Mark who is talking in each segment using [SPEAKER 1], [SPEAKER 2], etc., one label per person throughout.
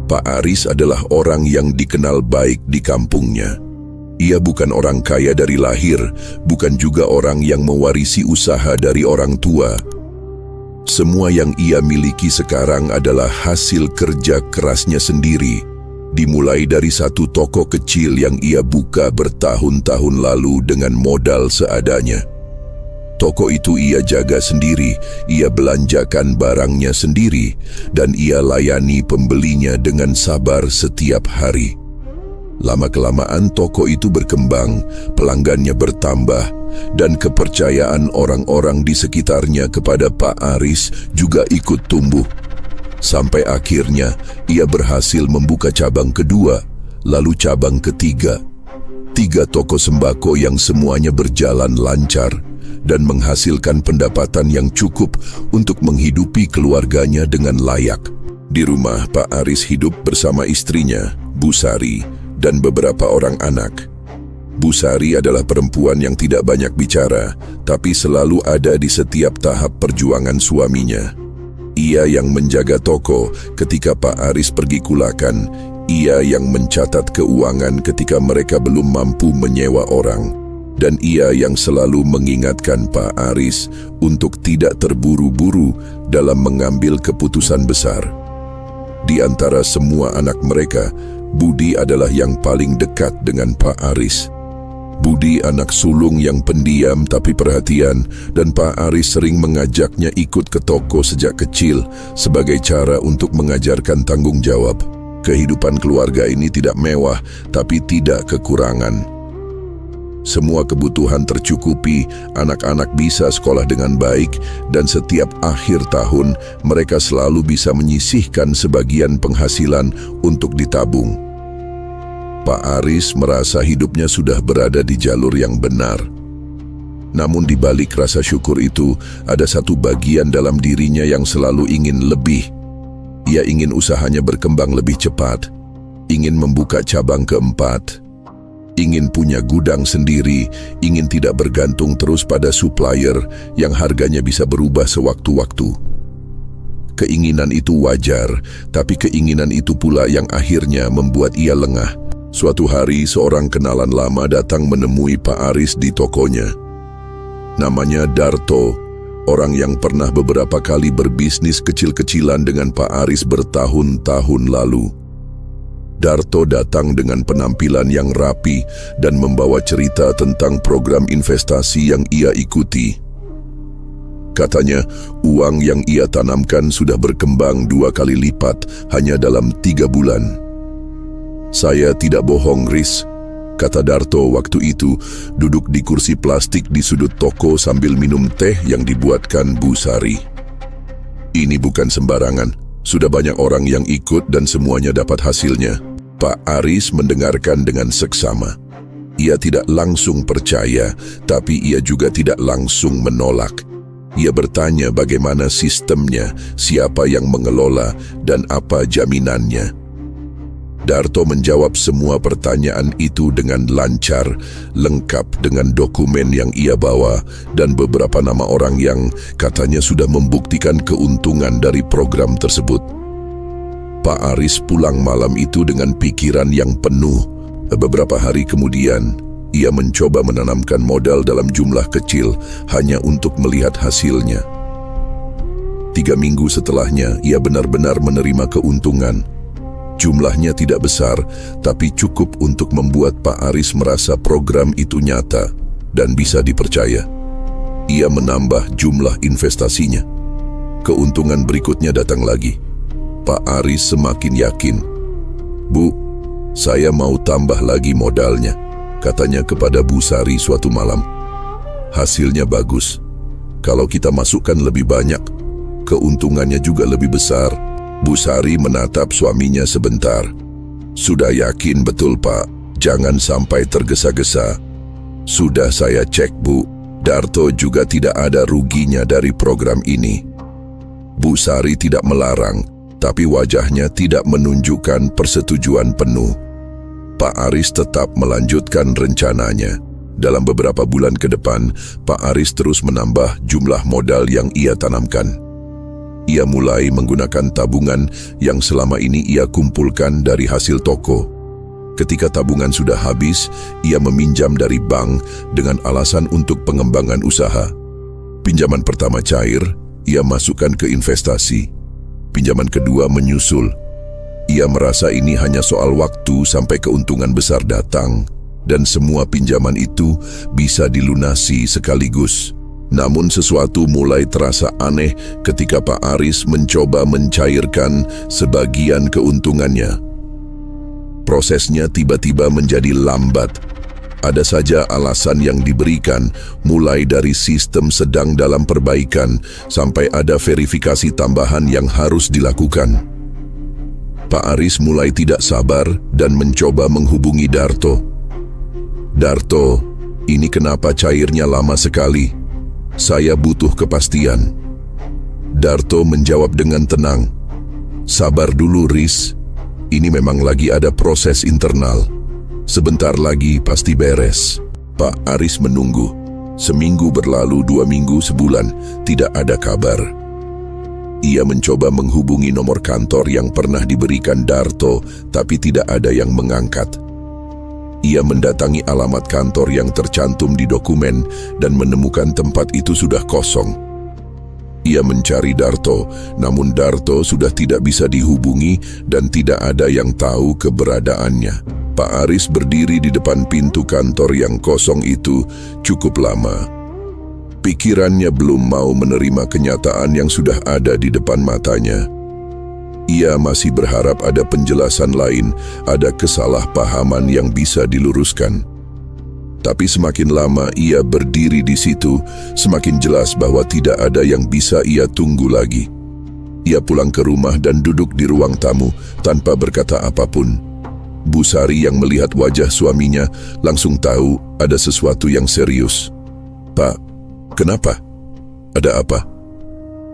[SPEAKER 1] Pak Aris adalah orang yang dikenal baik di kampungnya. Ia bukan orang kaya dari lahir, bukan juga orang yang mewarisi usaha dari orang tua. Semua yang ia miliki sekarang adalah hasil kerja kerasnya sendiri, dimulai dari satu toko kecil yang ia buka bertahun-tahun lalu dengan modal seadanya. Toko itu ia jaga sendiri, ia belanjakan barangnya sendiri, dan ia layani pembelinya dengan sabar setiap hari. Lama-kelamaan toko itu berkembang, pelanggannya bertambah, dan kepercayaan orang-orang di sekitarnya kepada Pak Aris juga ikut tumbuh. Sampai akhirnya ia berhasil membuka cabang kedua, lalu cabang ketiga. 3 toko sembako yang semuanya berjalan lancar dan menghasilkan pendapatan yang cukup untuk menghidupi keluarganya dengan layak. Di rumah, Pak Aris hidup bersama istrinya, Bu Sari, dan beberapa orang anak. Bu Sari adalah perempuan yang tidak banyak bicara, tapi selalu ada di setiap tahap perjuangan suaminya. Ia yang menjaga toko ketika Pak Aris pergi kulakan, ia yang mencatat keuangan ketika mereka belum mampu menyewa orang, dan ia yang selalu mengingatkan Pak Aris untuk tidak terburu-buru dalam mengambil keputusan besar. Di antara semua anak mereka, Budi adalah yang paling dekat dengan Pak Aris. Budi anak sulung yang pendiam tapi perhatian, dan Pak Aris sering mengajaknya ikut ke toko sejak kecil sebagai cara untuk mengajarkan tanggung jawab. Kehidupan keluarga ini tidak mewah, tapi tidak kekurangan. Semua kebutuhan tercukupi, anak-anak bisa sekolah dengan baik, dan setiap akhir tahun mereka selalu bisa menyisihkan sebagian penghasilan untuk ditabung. Pak Aris merasa hidupnya sudah berada di jalur yang benar. Namun di balik rasa syukur itu, ada satu bagian dalam dirinya yang selalu ingin lebih. Ia ingin usahanya berkembang lebih cepat, ingin membuka cabang keempat, ingin punya gudang sendiri, ingin tidak bergantung terus pada supplier yang harganya bisa berubah sewaktu-waktu. Keinginan itu wajar, tapi keinginan itu pula yang akhirnya membuat ia lengah. Suatu hari seorang kenalan lama datang menemui Pak Aris di tokonya. Namanya Darto, orang yang pernah beberapa kali berbisnis kecil-kecilan dengan Pak Aris bertahun-tahun lalu. Darto datang dengan penampilan yang rapi dan membawa cerita tentang program investasi yang ia ikuti. Katanya, uang yang ia tanamkan sudah berkembang 2 kali lipat hanya dalam 3 bulan. "Saya tidak bohong, Riz," kata Darto waktu itu, duduk di kursi plastik di sudut toko sambil minum teh yang dibuatkan Bu Sari. "Ini bukan sembarangan. Sudah banyak orang yang ikut dan semuanya dapat hasilnya." Pak Aris mendengarkan dengan seksama. Ia tidak langsung percaya, tapi ia juga tidak langsung menolak. Ia bertanya bagaimana sistemnya, siapa yang mengelola, dan apa jaminannya. Darto menjawab semua pertanyaan itu dengan lancar, lengkap dengan dokumen yang ia bawa dan beberapa nama orang yang katanya sudah membuktikan keuntungan dari program tersebut. Pak Aris pulang malam itu dengan pikiran yang penuh. Beberapa hari kemudian, ia mencoba menanamkan modal dalam jumlah kecil hanya untuk melihat hasilnya. 3 minggu setelahnya, ia benar-benar menerima keuntungan. Jumlahnya tidak besar, tapi cukup untuk membuat Pak Aris merasa program itu nyata dan bisa dipercaya. Ia menambah jumlah investasinya. Keuntungan berikutnya datang lagi. Pak Aris semakin yakin. "Bu, saya mau tambah lagi modalnya," katanya kepada Bu Sari suatu malam. "Hasilnya bagus. Kalau kita masukkan lebih banyak, keuntungannya juga lebih besar." Bu Sari menatap suaminya sebentar. "Sudah yakin betul, Pak? Jangan sampai tergesa-gesa." "Sudah saya cek, Bu. Darto juga tidak ada ruginya dari program ini." Bu Sari tidak melarang, tapi wajahnya tidak menunjukkan persetujuan penuh. Pak Aris tetap melanjutkan rencananya. Dalam beberapa bulan ke depan, Pak Aris terus menambah jumlah modal yang ia tanamkan. Ia mulai menggunakan tabungan yang selama ini ia kumpulkan dari hasil toko. Ketika tabungan sudah habis, ia meminjam dari bank dengan alasan untuk pengembangan usaha. Pinjaman pertama cair, ia masukkan ke investasi. Pinjaman kedua menyusul. Ia merasa ini hanya soal waktu sampai keuntungan besar datang, dan semua pinjaman itu bisa dilunasi sekaligus. Namun sesuatu mulai terasa aneh ketika Pak Aris mencoba mencairkan sebagian keuntungannya. Prosesnya tiba-tiba menjadi lambat. Ada saja alasan yang diberikan, mulai dari sistem sedang dalam perbaikan sampai ada verifikasi tambahan yang harus dilakukan. Pak Aris mulai tidak sabar dan mencoba menghubungi Darto. "Darto, ini kenapa cairnya lama sekali? Saya butuh kepastian." Darto menjawab dengan tenang, "Sabar dulu, Riz. Ini memang lagi ada proses internal. Sebentar lagi pasti beres." Pak Aris menunggu. Seminggu berlalu, 2 minggu, sebulan, tidak ada kabar. Ia mencoba menghubungi nomor kantor yang pernah diberikan Darto, tapi tidak ada yang mengangkat. Ia mendatangi alamat kantor yang tercantum di dokumen dan menemukan tempat itu sudah kosong. Ia mencari Darto, namun Darto sudah tidak bisa dihubungi dan tidak ada yang tahu keberadaannya. Pak Aris berdiri di depan pintu kantor yang kosong itu cukup lama. Pikirannya belum mau menerima kenyataan yang sudah ada di depan matanya. Ia masih berharap ada penjelasan lain, ada kesalahpahaman yang bisa diluruskan. Tapi semakin lama ia berdiri di situ, semakin jelas bahwa tidak ada yang bisa ia tunggu lagi. Ia pulang ke rumah dan duduk di ruang tamu tanpa berkata apapun. Bu Sari yang melihat wajah suaminya langsung tahu ada sesuatu yang serius. "Pak, kenapa? Ada apa?"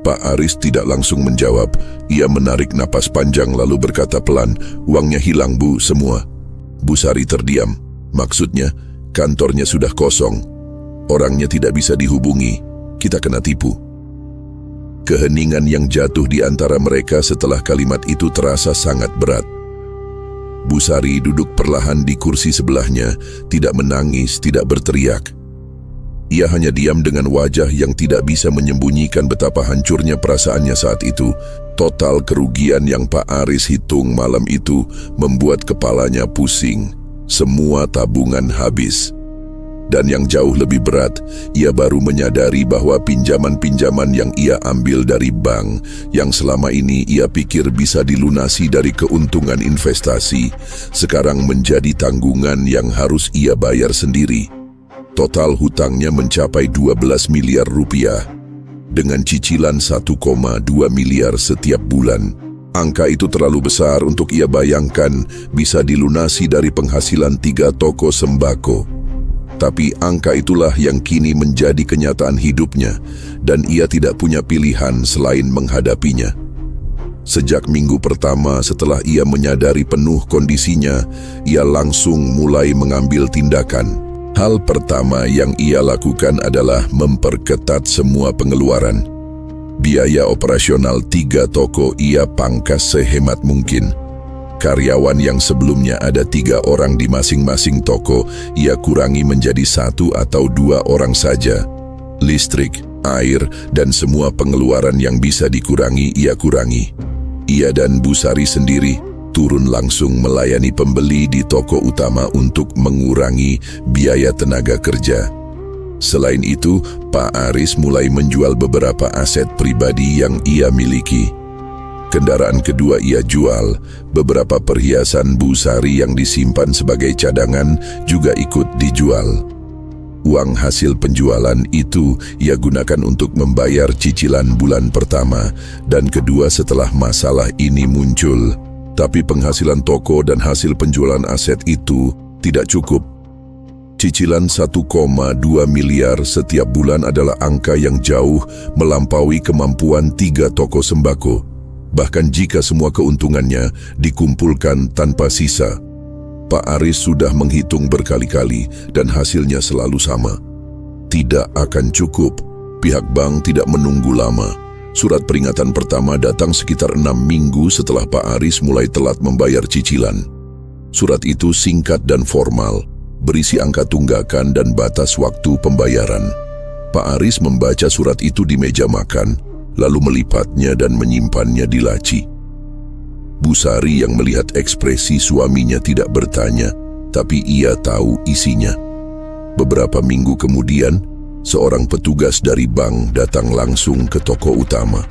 [SPEAKER 1] Pak Aris tidak langsung menjawab. Ia menarik napas panjang lalu berkata pelan, "Uangnya hilang, Bu, semua." Bu Sari terdiam. "Maksudnya, kantornya sudah kosong. Orangnya tidak bisa dihubungi. Kita kena tipu." Keheningan yang jatuh di antara mereka setelah kalimat itu terasa sangat berat. Bu Sari duduk perlahan di kursi sebelahnya, tidak menangis, tidak berteriak. Ia hanya diam dengan wajah yang tidak bisa menyembunyikan betapa hancurnya perasaannya saat itu. Total kerugian yang Pak Aris hitung malam itu membuat kepalanya pusing. Semua tabungan habis. Dan yang jauh lebih berat, ia baru menyadari bahwa pinjaman-pinjaman yang ia ambil dari bank, yang selama ini ia pikir bisa dilunasi dari keuntungan investasi, sekarang menjadi tanggungan yang harus ia bayar sendiri. Total hutangnya mencapai 12 miliar rupiah, dengan cicilan 1,2 miliar setiap bulan. Angka itu terlalu besar untuk ia bayangkan bisa dilunasi dari penghasilan 3 toko sembako. Tapi angka itulah yang kini menjadi kenyataan hidupnya, dan ia tidak punya pilihan selain menghadapinya. Sejak minggu pertama setelah ia menyadari penuh kondisinya, ia langsung mulai mengambil tindakan. Hal pertama yang ia lakukan adalah memperketat semua pengeluaran. Biaya operasional 3 toko ia pangkas sehemat mungkin. Karyawan yang sebelumnya ada 3 orang di masing-masing toko, ia kurangi menjadi 1 atau 2 orang saja. Listrik, air, dan semua pengeluaran yang bisa dikurangi ia kurangi. Ia dan Bu Sari sendiri turun langsung melayani pembeli di toko utama untuk mengurangi biaya tenaga kerja. Selain itu, Pak Aris mulai menjual beberapa aset pribadi yang ia miliki. Kendaraan kedua ia jual, beberapa perhiasan Bu Sari yang disimpan sebagai cadangan juga ikut dijual. Uang hasil penjualan itu ia gunakan untuk membayar cicilan bulan pertama dan kedua setelah masalah ini muncul. Tapi penghasilan toko dan hasil penjualan aset itu tidak cukup. Cicilan 1,2 miliar setiap bulan adalah angka yang jauh melampaui kemampuan 3 toko sembako. Bahkan jika semua keuntungannya dikumpulkan tanpa sisa. Pak Aris sudah menghitung berkali-kali dan hasilnya selalu sama. Tidak akan cukup. Pihak bank tidak menunggu lama. Surat peringatan pertama datang sekitar 6 minggu setelah Pak Aris mulai telat membayar cicilan. Surat itu singkat dan formal, berisi angka tunggakan dan batas waktu pembayaran. Pak Aris membaca surat itu di meja makan, lalu melipatnya dan menyimpannya di laci. Bu Sari yang melihat ekspresi suaminya tidak bertanya, tapi ia tahu isinya. Beberapa minggu kemudian, seorang petugas dari bank datang langsung ke toko utama.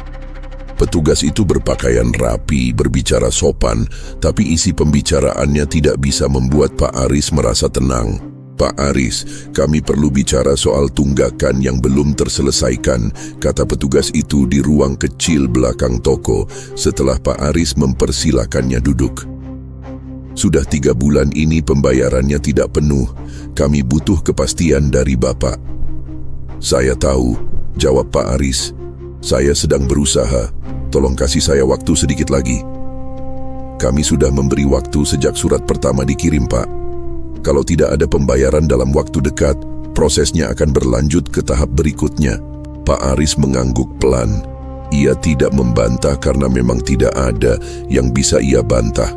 [SPEAKER 1] Petugas itu berpakaian rapi, berbicara sopan, tapi isi pembicaraannya tidak bisa membuat Pak Aris merasa tenang. "Pak Aris, kami perlu bicara soal tunggakan yang belum terselesaikan," kata petugas itu di ruang kecil belakang toko setelah Pak Aris mempersilakannya duduk. "Sudah 3 bulan ini pembayarannya tidak penuh. Kami butuh kepastian dari Bapak." "Saya tahu," jawab Pak Aris. "Saya sedang berusaha. Tolong kasih saya waktu sedikit lagi." "Kami sudah memberi waktu sejak surat pertama dikirim, Pak. Kalau tidak ada pembayaran dalam waktu dekat, prosesnya akan berlanjut ke tahap berikutnya." Pak Aris mengangguk pelan. Ia tidak membantah karena memang tidak ada yang bisa ia bantah.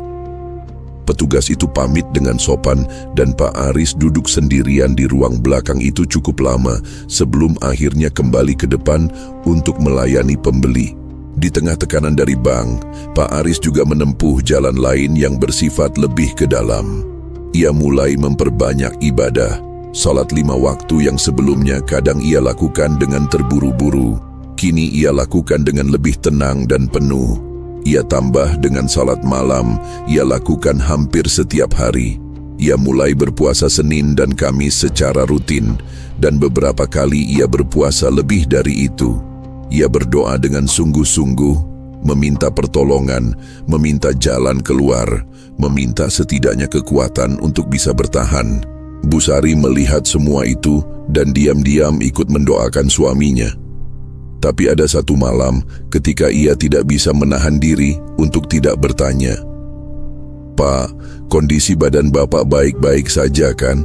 [SPEAKER 1] Petugas itu pamit dengan sopan dan Pak Aris duduk sendirian di ruang belakang itu cukup lama sebelum akhirnya kembali ke depan untuk melayani pembeli. Di tengah tekanan dari bank, Pak Aris juga menempuh jalan lain yang bersifat lebih ke dalam. Ia mulai memperbanyak ibadah. Salat 5 waktu yang sebelumnya kadang ia lakukan dengan terburu-buru, kini ia lakukan dengan lebih tenang dan penuh. Ia tambah dengan salat malam, ia lakukan hampir setiap hari. Ia mulai berpuasa Senin dan Kamis secara rutin, dan beberapa kali ia berpuasa lebih dari itu. Ia berdoa dengan sungguh-sungguh, meminta pertolongan, meminta jalan keluar, meminta setidaknya kekuatan untuk bisa bertahan. Bu Sari melihat semua itu dan diam-diam ikut mendoakan suaminya. Tapi ada satu malam ketika ia tidak bisa menahan diri untuk tidak bertanya. "Pak, kondisi badan Bapak baik-baik saja kan?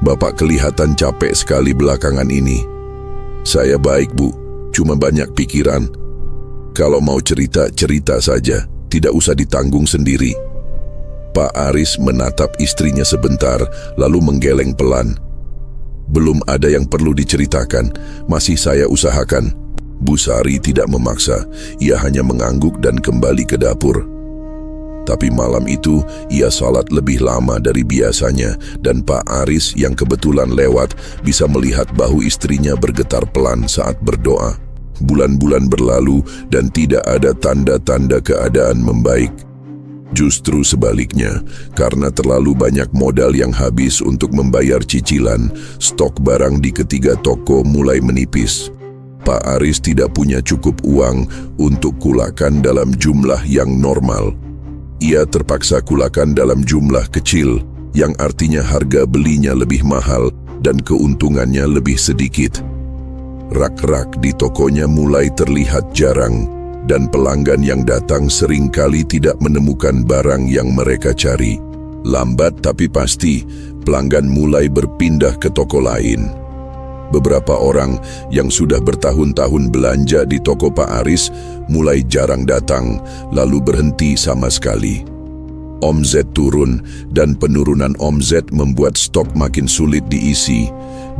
[SPEAKER 1] Bapak kelihatan capek sekali belakangan ini." "Saya baik, Bu. Cuma banyak pikiran. Kalau mau cerita, cerita saja. Tidak usah ditanggung sendiri." Pak Aris menatap istrinya sebentar, lalu menggeleng pelan. "Belum ada yang perlu diceritakan. Masih saya usahakan." Bu Sari tidak memaksa, ia hanya mengangguk dan kembali ke dapur. Tapi malam itu, ia salat lebih lama dari biasanya dan Pak Aris yang kebetulan lewat bisa melihat bahu istrinya bergetar pelan saat berdoa. Bulan-bulan berlalu dan tidak ada tanda-tanda keadaan membaik. Justru sebaliknya, karena terlalu banyak modal yang habis untuk membayar cicilan, stok barang di ketiga toko mulai menipis. Pak Aris tidak punya cukup uang untuk kulakan dalam jumlah yang normal. Ia terpaksa kulakan dalam jumlah kecil, yang artinya harga belinya lebih mahal dan keuntungannya lebih sedikit. Rak-rak di tokonya mulai terlihat jarang, dan pelanggan yang datang seringkali tidak menemukan barang yang mereka cari. Lambat tapi pasti, pelanggan mulai berpindah ke toko lain. Beberapa orang yang sudah bertahun-tahun belanja di toko Pak Aris mulai jarang datang, lalu berhenti sama sekali. Omzet turun dan penurunan omzet membuat stok makin sulit diisi,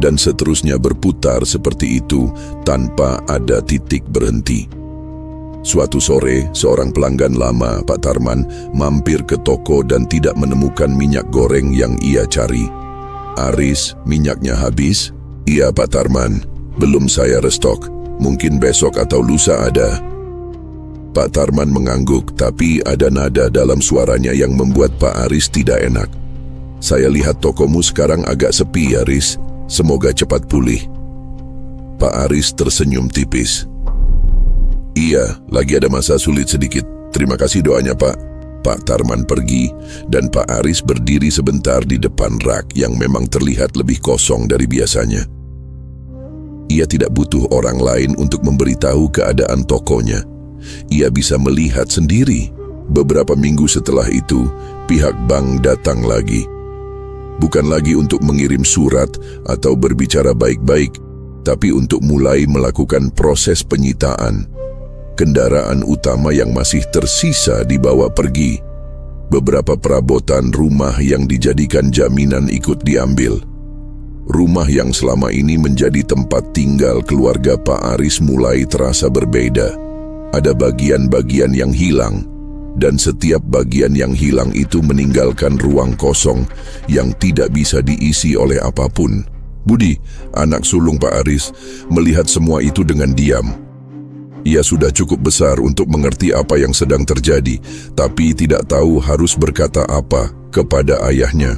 [SPEAKER 1] dan seterusnya berputar seperti itu tanpa ada titik berhenti. Suatu sore, seorang pelanggan lama, Pak Tarman, mampir ke toko dan tidak menemukan minyak goreng yang ia cari. "Aris, minyaknya habis?" "Iya, Pak Tarman, belum saya restok. Mungkin besok atau lusa ada." Pak Tarman mengangguk, tapi ada nada dalam suaranya yang membuat Pak Aris tidak enak. "Saya lihat tokomu sekarang agak sepi, Aris. Semoga cepat pulih." Pak Aris tersenyum tipis. "Iya, lagi ada masa sulit sedikit. Terima kasih doanya, Pak." Pak Tarman pergi, dan Pak Aris berdiri sebentar di depan rak yang memang terlihat lebih kosong dari biasanya. Ia tidak butuh orang lain untuk memberitahu keadaan tokonya. Ia bisa melihat sendiri. Beberapa minggu setelah itu, pihak bank datang lagi. Bukan lagi untuk mengirim surat atau berbicara baik-baik, tapi untuk mulai melakukan proses penyitaan. Kendaraan utama yang masih tersisa dibawa pergi. Beberapa perabotan rumah yang dijadikan jaminan ikut diambil. Rumah yang selama ini menjadi tempat tinggal keluarga Pak Aris mulai terasa berbeda. Ada bagian-bagian yang hilang, dan setiap bagian yang hilang itu meninggalkan ruang kosong yang tidak bisa diisi oleh apapun. Budi, anak sulung Pak Aris, melihat semua itu dengan diam. Ia sudah cukup besar untuk mengerti apa yang sedang terjadi, tapi tidak tahu harus berkata apa kepada ayahnya.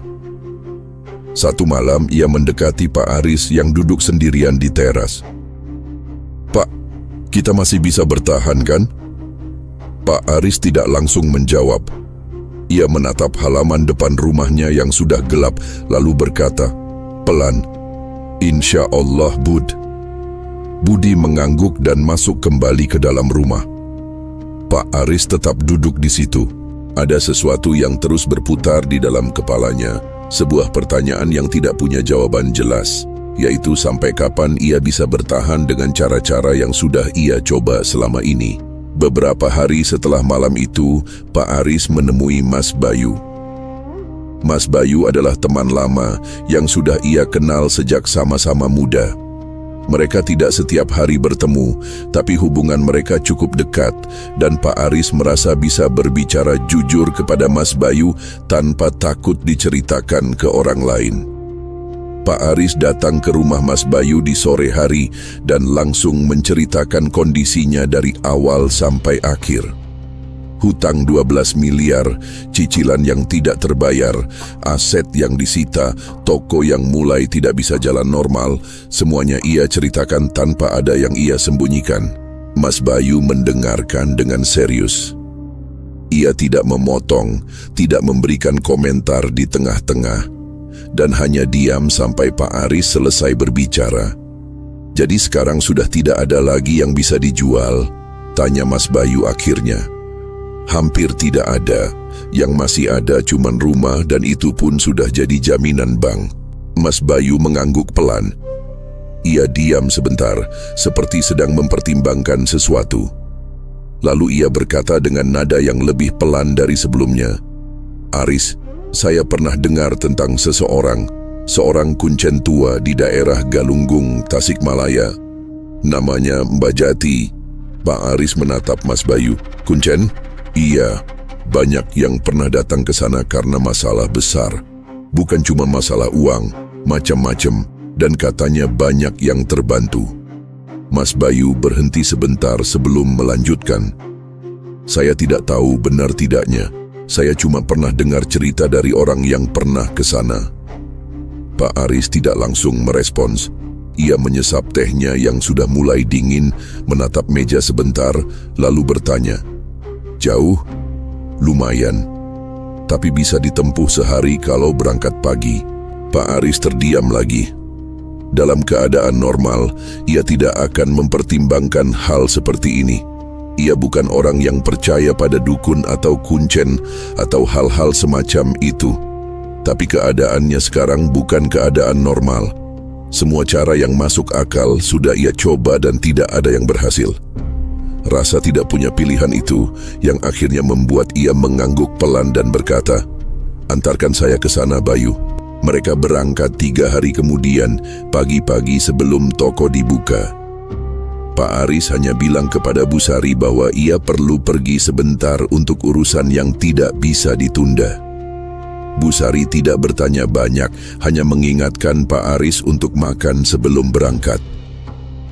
[SPEAKER 1] Satu malam ia mendekati Pak Aris yang duduk sendirian di teras. "Pak, kita masih bisa bertahan kan?" Pak Aris tidak langsung menjawab. Ia menatap halaman depan rumahnya yang sudah gelap, lalu berkata, pelan, "Insya Allah, Bud." Budi mengangguk dan masuk kembali ke dalam rumah. Pak Aris tetap duduk di situ. Ada sesuatu yang terus berputar di dalam kepalanya, sebuah pertanyaan yang tidak punya jawaban jelas, yaitu sampai kapan ia bisa bertahan dengan cara-cara yang sudah ia coba selama ini. Beberapa hari setelah malam itu, Pak Aris menemui Mas Bayu. Mas Bayu adalah teman lama yang sudah ia kenal sejak sama-sama muda. Mereka tidak setiap hari bertemu, tapi hubungan mereka cukup dekat dan Pak Aris merasa bisa berbicara jujur kepada Mas Bayu tanpa takut diceritakan ke orang lain. Pak Aris datang ke rumah Mas Bayu di sore hari dan langsung menceritakan kondisinya dari awal sampai akhir. Hutang 12 miliar, cicilan yang tidak terbayar, aset yang disita, toko yang mulai tidak bisa jalan normal, semuanya ia ceritakan tanpa ada yang ia sembunyikan. Mas Bayu mendengarkan dengan serius. Ia tidak memotong, tidak memberikan komentar di tengah-tengah, dan hanya diam sampai Pak Aris selesai berbicara. "Jadi sekarang sudah tidak ada lagi yang bisa dijual?" tanya Mas Bayu akhirnya. "Hampir tidak ada, yang masih ada cuman rumah dan itu pun sudah jadi jaminan bank." Mas Bayu mengangguk pelan. Ia diam sebentar, seperti sedang mempertimbangkan sesuatu. Lalu ia berkata dengan nada yang lebih pelan dari sebelumnya, "Aris, saya pernah dengar tentang seorang kuncen tua di daerah Galunggung, Tasikmalaya. Namanya Mbak Jati." Pak Aris menatap Mas Bayu. "Kuncen?" "Iya, banyak yang pernah datang ke sana karena masalah besar. Bukan cuma masalah uang, macam-macam, dan katanya banyak yang terbantu." Mas Bayu berhenti sebentar sebelum melanjutkan. "Saya tidak tahu benar tidaknya. Saya cuma pernah dengar cerita dari orang yang pernah ke sana." Pak Aris tidak langsung merespons. Ia menyesap tehnya yang sudah mulai dingin, menatap meja sebentar, lalu bertanya, "Jauh?" "Lumayan, tapi bisa ditempuh sehari kalau berangkat pagi." Pak Aris terdiam lagi. Dalam keadaan normal, ia tidak akan mempertimbangkan hal seperti ini. Ia bukan orang yang percaya pada dukun atau kuncen atau hal-hal semacam itu. Tapi keadaannya sekarang bukan keadaan normal. Semua cara yang masuk akal sudah ia coba dan tidak ada yang berhasil. Rasa tidak punya pilihan itu yang akhirnya membuat ia mengangguk pelan dan berkata, "Antarkan saya ke sana, Bayu." Mereka berangkat 3 hari kemudian, pagi-pagi sebelum toko dibuka. Pak Aris hanya bilang kepada Bu Sari bahwa ia perlu pergi sebentar untuk urusan yang tidak bisa ditunda. Bu Sari tidak bertanya banyak, hanya mengingatkan Pak Aris untuk makan sebelum berangkat.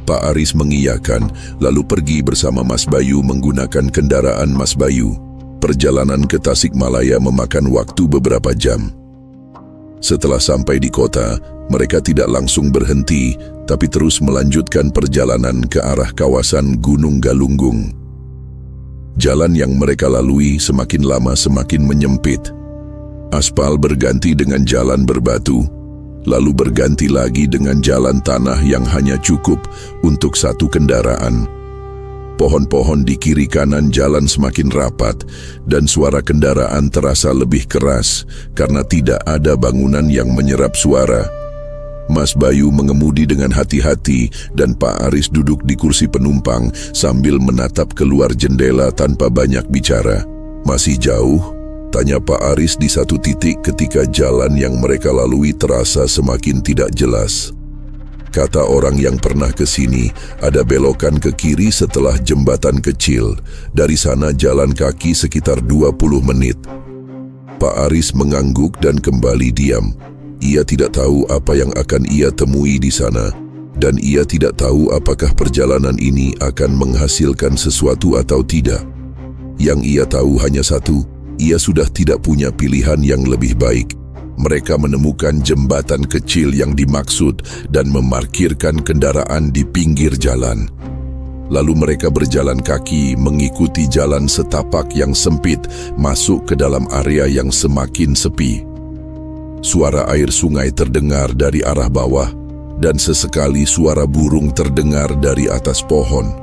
[SPEAKER 1] Pak Aris mengiyakan, lalu pergi bersama Mas Bayu menggunakan kendaraan Mas Bayu. Perjalanan ke Tasikmalaya memakan waktu beberapa jam. Setelah sampai di kota, mereka tidak langsung berhenti, tapi terus melanjutkan perjalanan ke arah kawasan Gunung Galunggung. Jalan yang mereka lalui semakin lama semakin menyempit. Aspal berganti dengan jalan berbatu, lalu berganti lagi dengan jalan tanah yang hanya cukup untuk satu kendaraan. Pohon-pohon di kiri kanan jalan semakin rapat dan suara kendaraan terasa lebih keras karena tidak ada bangunan yang menyerap suara. Mas Bayu mengemudi dengan hati-hati dan Pak Aris duduk di kursi penumpang sambil menatap keluar jendela tanpa banyak bicara. "Masih jauh?" tanya Pak Aris di satu titik ketika jalan yang mereka lalui terasa semakin tidak jelas. Kata orang yang pernah ke sini, ada belokan ke kiri setelah jembatan kecil. Dari sana jalan kaki sekitar 20 menit. Pak Aris mengangguk dan kembali diam. Ia tidak tahu apa yang akan ia temui di sana, dan ia tidak tahu apakah perjalanan ini akan menghasilkan sesuatu atau tidak. Yang ia tahu hanya satu, ia sudah tidak punya pilihan yang lebih baik. Mereka menemukan jembatan kecil yang dimaksud dan memarkirkan kendaraan di pinggir jalan. Lalu mereka berjalan kaki mengikuti jalan setapak yang sempit masuk ke dalam area yang semakin sepi. Suara air sungai terdengar dari arah bawah dan sesekali suara burung terdengar dari atas pohon.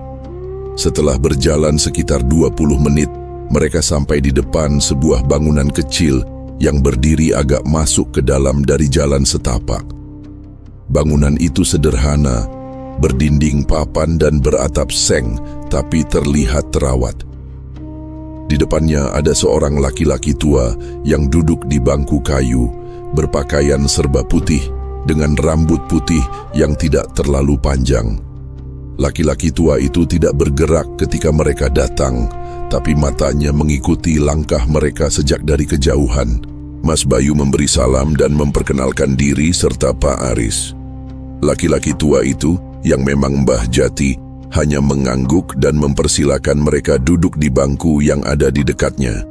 [SPEAKER 1] Setelah berjalan sekitar 20 menit, mereka sampai di depan sebuah bangunan kecil yang berdiri agak masuk ke dalam dari jalan setapak. Bangunan itu sederhana, berdinding papan dan beratap seng, tapi terlihat terawat. Di depannya ada seorang laki-laki tua yang duduk di bangku kayu, berpakaian serba putih dengan rambut putih yang tidak terlalu panjang. Laki-laki tua itu tidak bergerak ketika mereka datang, tapi matanya mengikuti langkah mereka sejak dari kejauhan. Mas Bayu memberi salam dan memperkenalkan diri serta Pak Aris. Laki-laki tua itu, yang memang Mbah Jati, hanya mengangguk dan mempersilakan mereka duduk di bangku yang ada di dekatnya.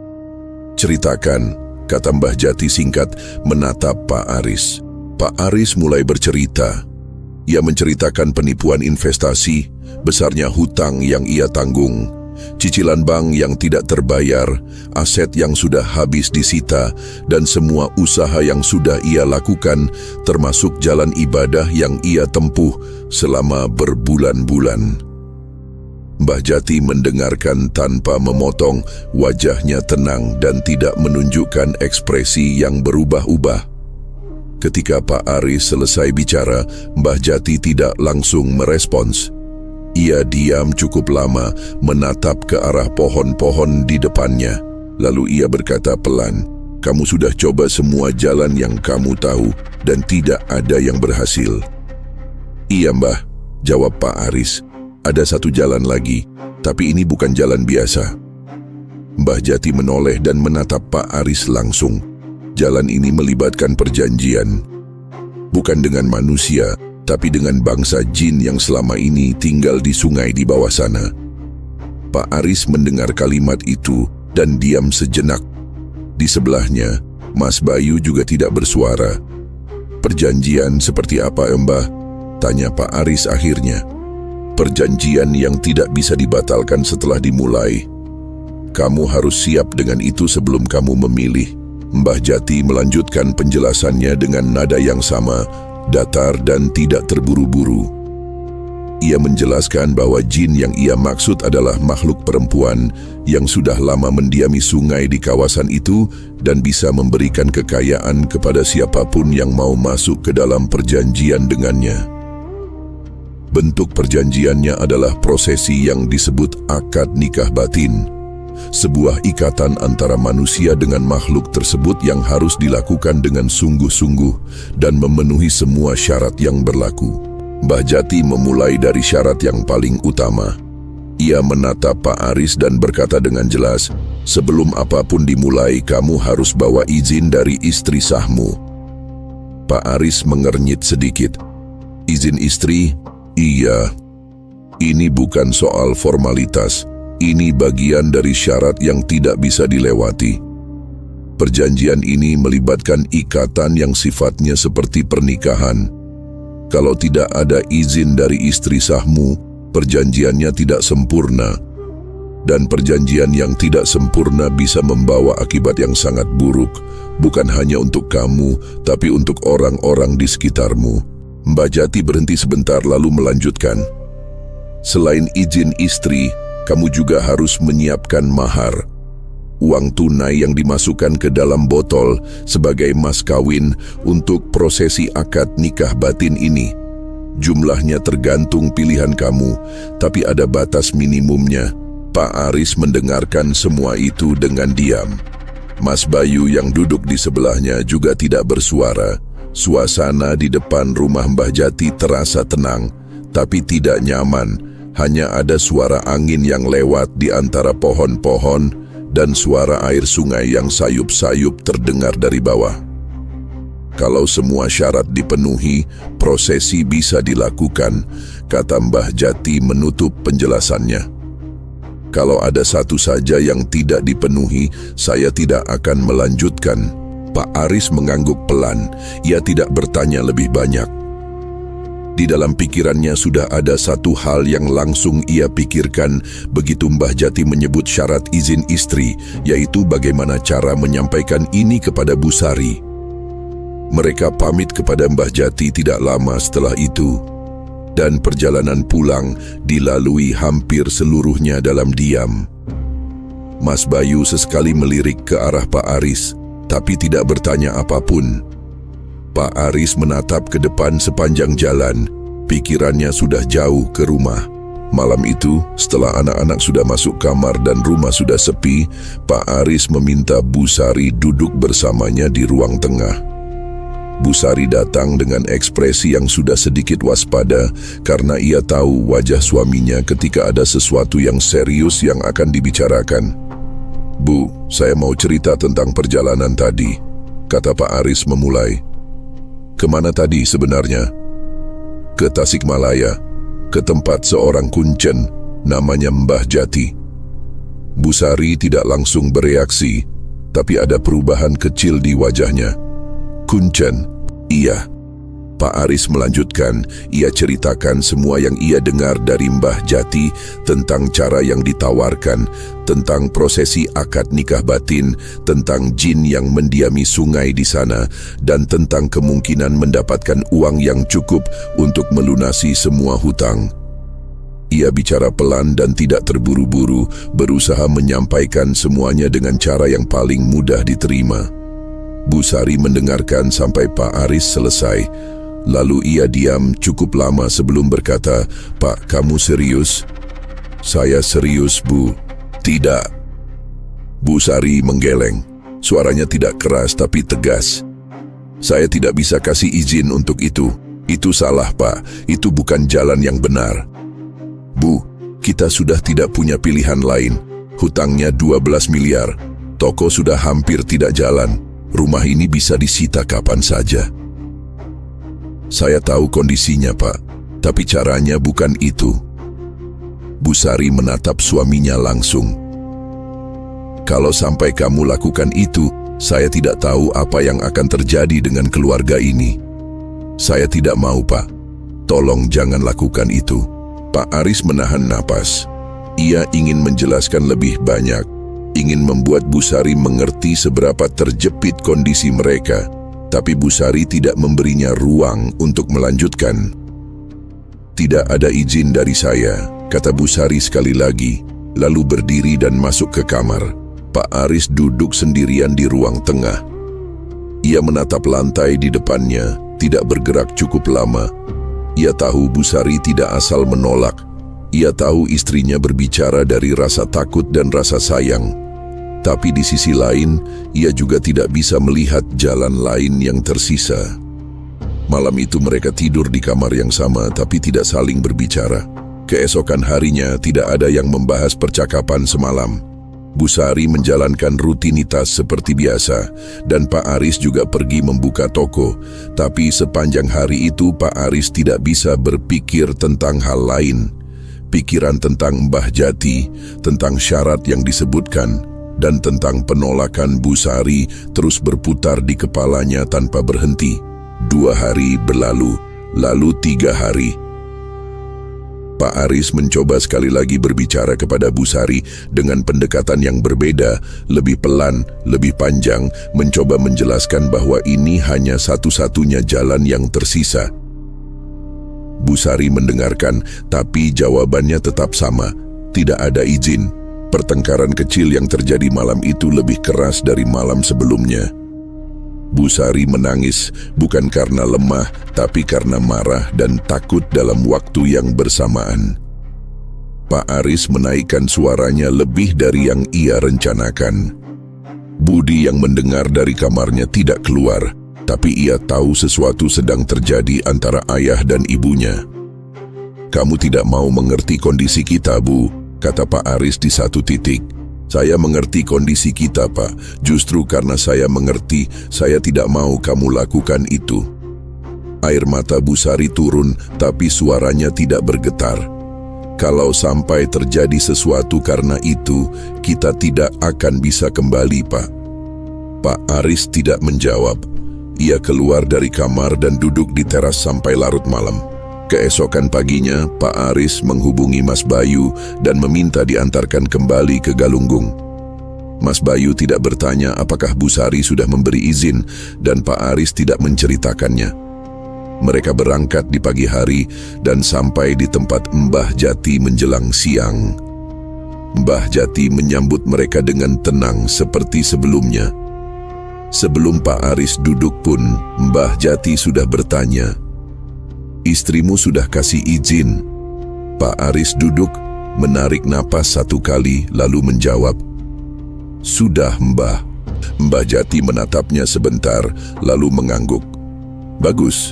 [SPEAKER 1] "Ceritakan," kata Mbah Jati singkat menatap Pak Aris. Pak Aris mulai bercerita. Ia menceritakan penipuan investasi, besarnya hutang yang ia tanggung, cicilan bank yang tidak terbayar, aset yang sudah habis disita, dan semua usaha yang sudah ia lakukan, termasuk jalan ibadah yang ia tempuh selama berbulan-bulan. Mbah Jati mendengarkan tanpa memotong, wajahnya tenang dan tidak menunjukkan ekspresi yang berubah-ubah. Ketika Pak Aris selesai bicara, Mbah Jati tidak langsung merespons. Ia diam cukup lama, menatap ke arah pohon-pohon di depannya. Lalu ia berkata pelan, "Kamu sudah coba semua jalan yang kamu tahu dan tidak ada yang berhasil." "Iya Mbah," jawab Pak Aris. "Ada satu jalan lagi, tapi ini bukan jalan biasa." Mbah Jati menoleh dan menatap Pak Aris langsung. Jalan ini melibatkan perjanjian. Bukan dengan manusia, tapi dengan bangsa jin yang selama ini tinggal di sungai di bawah sana. Pak Aris mendengar kalimat itu dan diam sejenak. Di sebelahnya, Mas Bayu juga tidak bersuara. "Perjanjian seperti apa, Mbah?" tanya Pak Aris akhirnya. "Perjanjian yang tidak bisa dibatalkan setelah dimulai. Kamu harus siap dengan itu sebelum kamu memilih." Mbah Jati melanjutkan penjelasannya dengan nada yang sama, datar dan tidak terburu-buru. Ia menjelaskan bahwa jin yang ia maksud adalah makhluk perempuan yang sudah lama mendiami sungai di kawasan itu dan bisa memberikan kekayaan kepada siapapun yang mau masuk ke dalam perjanjian dengannya. Bentuk perjanjiannya adalah prosesi yang disebut akad nikah batin, sebuah ikatan antara manusia dengan makhluk tersebut yang harus dilakukan dengan sungguh-sungguh dan memenuhi semua syarat yang berlaku. Mbah Jati memulai dari syarat yang paling utama. Ia menatap Pak Aris dan berkata dengan jelas, "Sebelum apapun dimulai, kamu harus bawa izin dari istri sahmu." Pak Aris mengernyit sedikit. "Izin istri? Iya. Ini bukan soal formalitas. Ini bagian dari syarat yang tidak bisa dilewati. Perjanjian ini melibatkan ikatan yang sifatnya seperti pernikahan. Kalau tidak ada izin dari istri sahmu, perjanjiannya tidak sempurna. Dan perjanjian yang tidak sempurna bisa membawa akibat yang sangat buruk, bukan hanya untuk kamu, tapi untuk orang-orang di sekitarmu." Mbah Jati berhenti sebentar lalu melanjutkan, "Selain izin istri, kamu juga harus menyiapkan mahar. uang tunai yang dimasukkan ke dalam botol sebagai mas kawin untuk prosesi akad nikah batin ini. Jumlahnya tergantung pilihan kamu, tapi ada batas minimumnya. Pak Aris mendengarkan semua itu dengan diam. Mas Bayu yang duduk di sebelahnya juga tidak bersuara. Suasana di depan rumah Mbah Jati terasa tenang, tapi tidak nyaman. Hanya ada suara angin yang lewat di antara pohon-pohon dan suara air sungai yang sayup-sayup terdengar dari bawah. Kalau semua syarat dipenuhi, prosesi bisa dilakukan, kata Mbah Jati menutup penjelasannya. Kalau ada satu saja yang tidak dipenuhi, saya tidak akan melanjutkan. Pak Aris mengangguk pelan, ia tidak bertanya lebih banyak. Di dalam pikirannya sudah ada satu hal yang langsung ia pikirkan begitu Mbah Jati menyebut syarat izin istri, yaitu bagaimana cara menyampaikan ini kepada Bu Sari. Mereka pamit kepada Mbah Jati tidak lama setelah itu, dan perjalanan pulang dilalui hampir seluruhnya dalam diam. Mas Bayu sesekali melirik ke arah Pak Aris, tapi tidak bertanya apapun. Pak Aris menatap ke depan sepanjang jalan, pikirannya sudah jauh ke rumah. Malam itu, setelah anak-anak sudah masuk kamar dan rumah sudah sepi, Pak Aris meminta Bu Sari duduk bersamanya di ruang tengah. Bu Sari datang dengan ekspresi yang sudah sedikit waspada karena ia tahu wajah suaminya ketika ada sesuatu yang serius yang akan dibicarakan. Bu, saya mau cerita tentang perjalanan tadi, kata Pak Aris memulai. Kemana tadi sebenarnya? Ke Tasikmalaya, ke tempat seorang kuncen, namanya Mbah Jati. Bu Sari tidak langsung bereaksi, tapi ada perubahan kecil di wajahnya. Kuncen, iya. Pak Aris melanjutkan, ia ceritakan semua yang ia dengar dari Mbah Jati tentang cara yang ditawarkan, tentang prosesi akad nikah batin, tentang jin yang mendiami sungai di sana, dan tentang kemungkinan mendapatkan uang yang cukup untuk melunasi semua hutang. Ia bicara pelan dan tidak terburu-buru, berusaha menyampaikan semuanya dengan cara yang paling mudah diterima. Bu Sari mendengarkan sampai Pak Aris selesai. Lalu ia diam cukup lama sebelum berkata, Pak, kamu serius? Saya serius, Bu. Tidak. Bu Sari menggeleng. Suaranya tidak keras tapi tegas. Saya tidak bisa kasih izin untuk itu. Itu salah, Pak. Itu bukan jalan yang benar. Bu, kita sudah tidak punya pilihan lain. Hutangnya 12 miliar. Toko sudah hampir tidak jalan. Rumah ini bisa disita kapan saja. Saya tahu kondisinya, Pak, tapi caranya bukan itu. Bu Sari menatap suaminya langsung. Kalau sampai kamu lakukan itu, saya tidak tahu apa yang akan terjadi dengan keluarga ini. Saya tidak mau, Pak. Tolong jangan lakukan itu. Pak Aris menahan napas. Ia ingin menjelaskan lebih banyak, ingin membuat Bu Sari mengerti seberapa terjepit kondisi mereka. Tapi Bu Sari tidak memberinya ruang untuk melanjutkan. Tidak ada izin dari saya, kata Bu Sari sekali lagi, lalu berdiri dan masuk ke kamar. Pak Aris duduk sendirian di ruang tengah. Ia menatap lantai di depannya, tidak bergerak cukup lama. Ia tahu Bu Sari tidak asal menolak. Ia tahu istrinya berbicara dari rasa takut dan rasa sayang. Tapi di sisi lain, ia juga tidak bisa melihat jalan lain yang tersisa. Malam itu mereka tidur di kamar yang sama tapi tidak saling berbicara. Keesokan harinya tidak ada yang membahas percakapan semalam. Bu Sari menjalankan rutinitas seperti biasa, dan Pak Aris juga pergi membuka toko. Tapi sepanjang hari itu Pak Aris tidak bisa berpikir tentang hal lain. Pikiran tentang Mbah Jati, tentang syarat yang disebutkan, dan tentang penolakan Bu Sari terus berputar di kepalanya tanpa berhenti. 2 hari berlalu, lalu 3 hari. Pak Aris mencoba sekali lagi berbicara kepada Bu Sari dengan pendekatan yang berbeda, lebih pelan, lebih panjang, mencoba menjelaskan bahwa ini hanya satu-satunya jalan yang tersisa. Bu Sari mendengarkan, tapi jawabannya tetap sama, tidak ada izin. Pertengkaran kecil yang terjadi malam itu lebih keras dari malam sebelumnya. Bu Sari menangis bukan karena lemah, tapi karena marah dan takut dalam waktu yang bersamaan. Pak Aris menaikkan suaranya lebih dari yang ia rencanakan. Budi yang mendengar dari kamarnya tidak keluar, tapi ia tahu sesuatu sedang terjadi antara ayah dan ibunya. "Kamu tidak mau mengerti kondisi kita, Bu," kata Pak Aris di satu titik. "Saya mengerti kondisi kita, Pak. Justru karena saya mengerti, saya tidak mau kamu lakukan itu." Air mata Bu Sari turun, tapi suaranya tidak bergetar. "Kalau sampai terjadi sesuatu karena itu, kita tidak akan bisa kembali, Pak." Pak Aris tidak menjawab. Ia keluar dari kamar dan duduk di teras sampai larut malam. Keesokan paginya, Pak Aris menghubungi Mas Bayu dan meminta diantarkan kembali ke Galunggung. Mas Bayu tidak bertanya apakah Bu Sari sudah memberi izin dan Pak Aris tidak menceritakannya. Mereka berangkat di pagi hari dan sampai di tempat Mbah Jati menjelang siang. Mbah Jati menyambut mereka dengan tenang seperti sebelumnya. Sebelum Pak Aris duduk pun, Mbah Jati sudah bertanya, "Istrimu sudah kasih izin?" Pak Aris duduk, menarik napas satu kali, lalu menjawab, "Sudah, Mbah." Mbah Jati menatapnya sebentar, lalu mengangguk. "Bagus,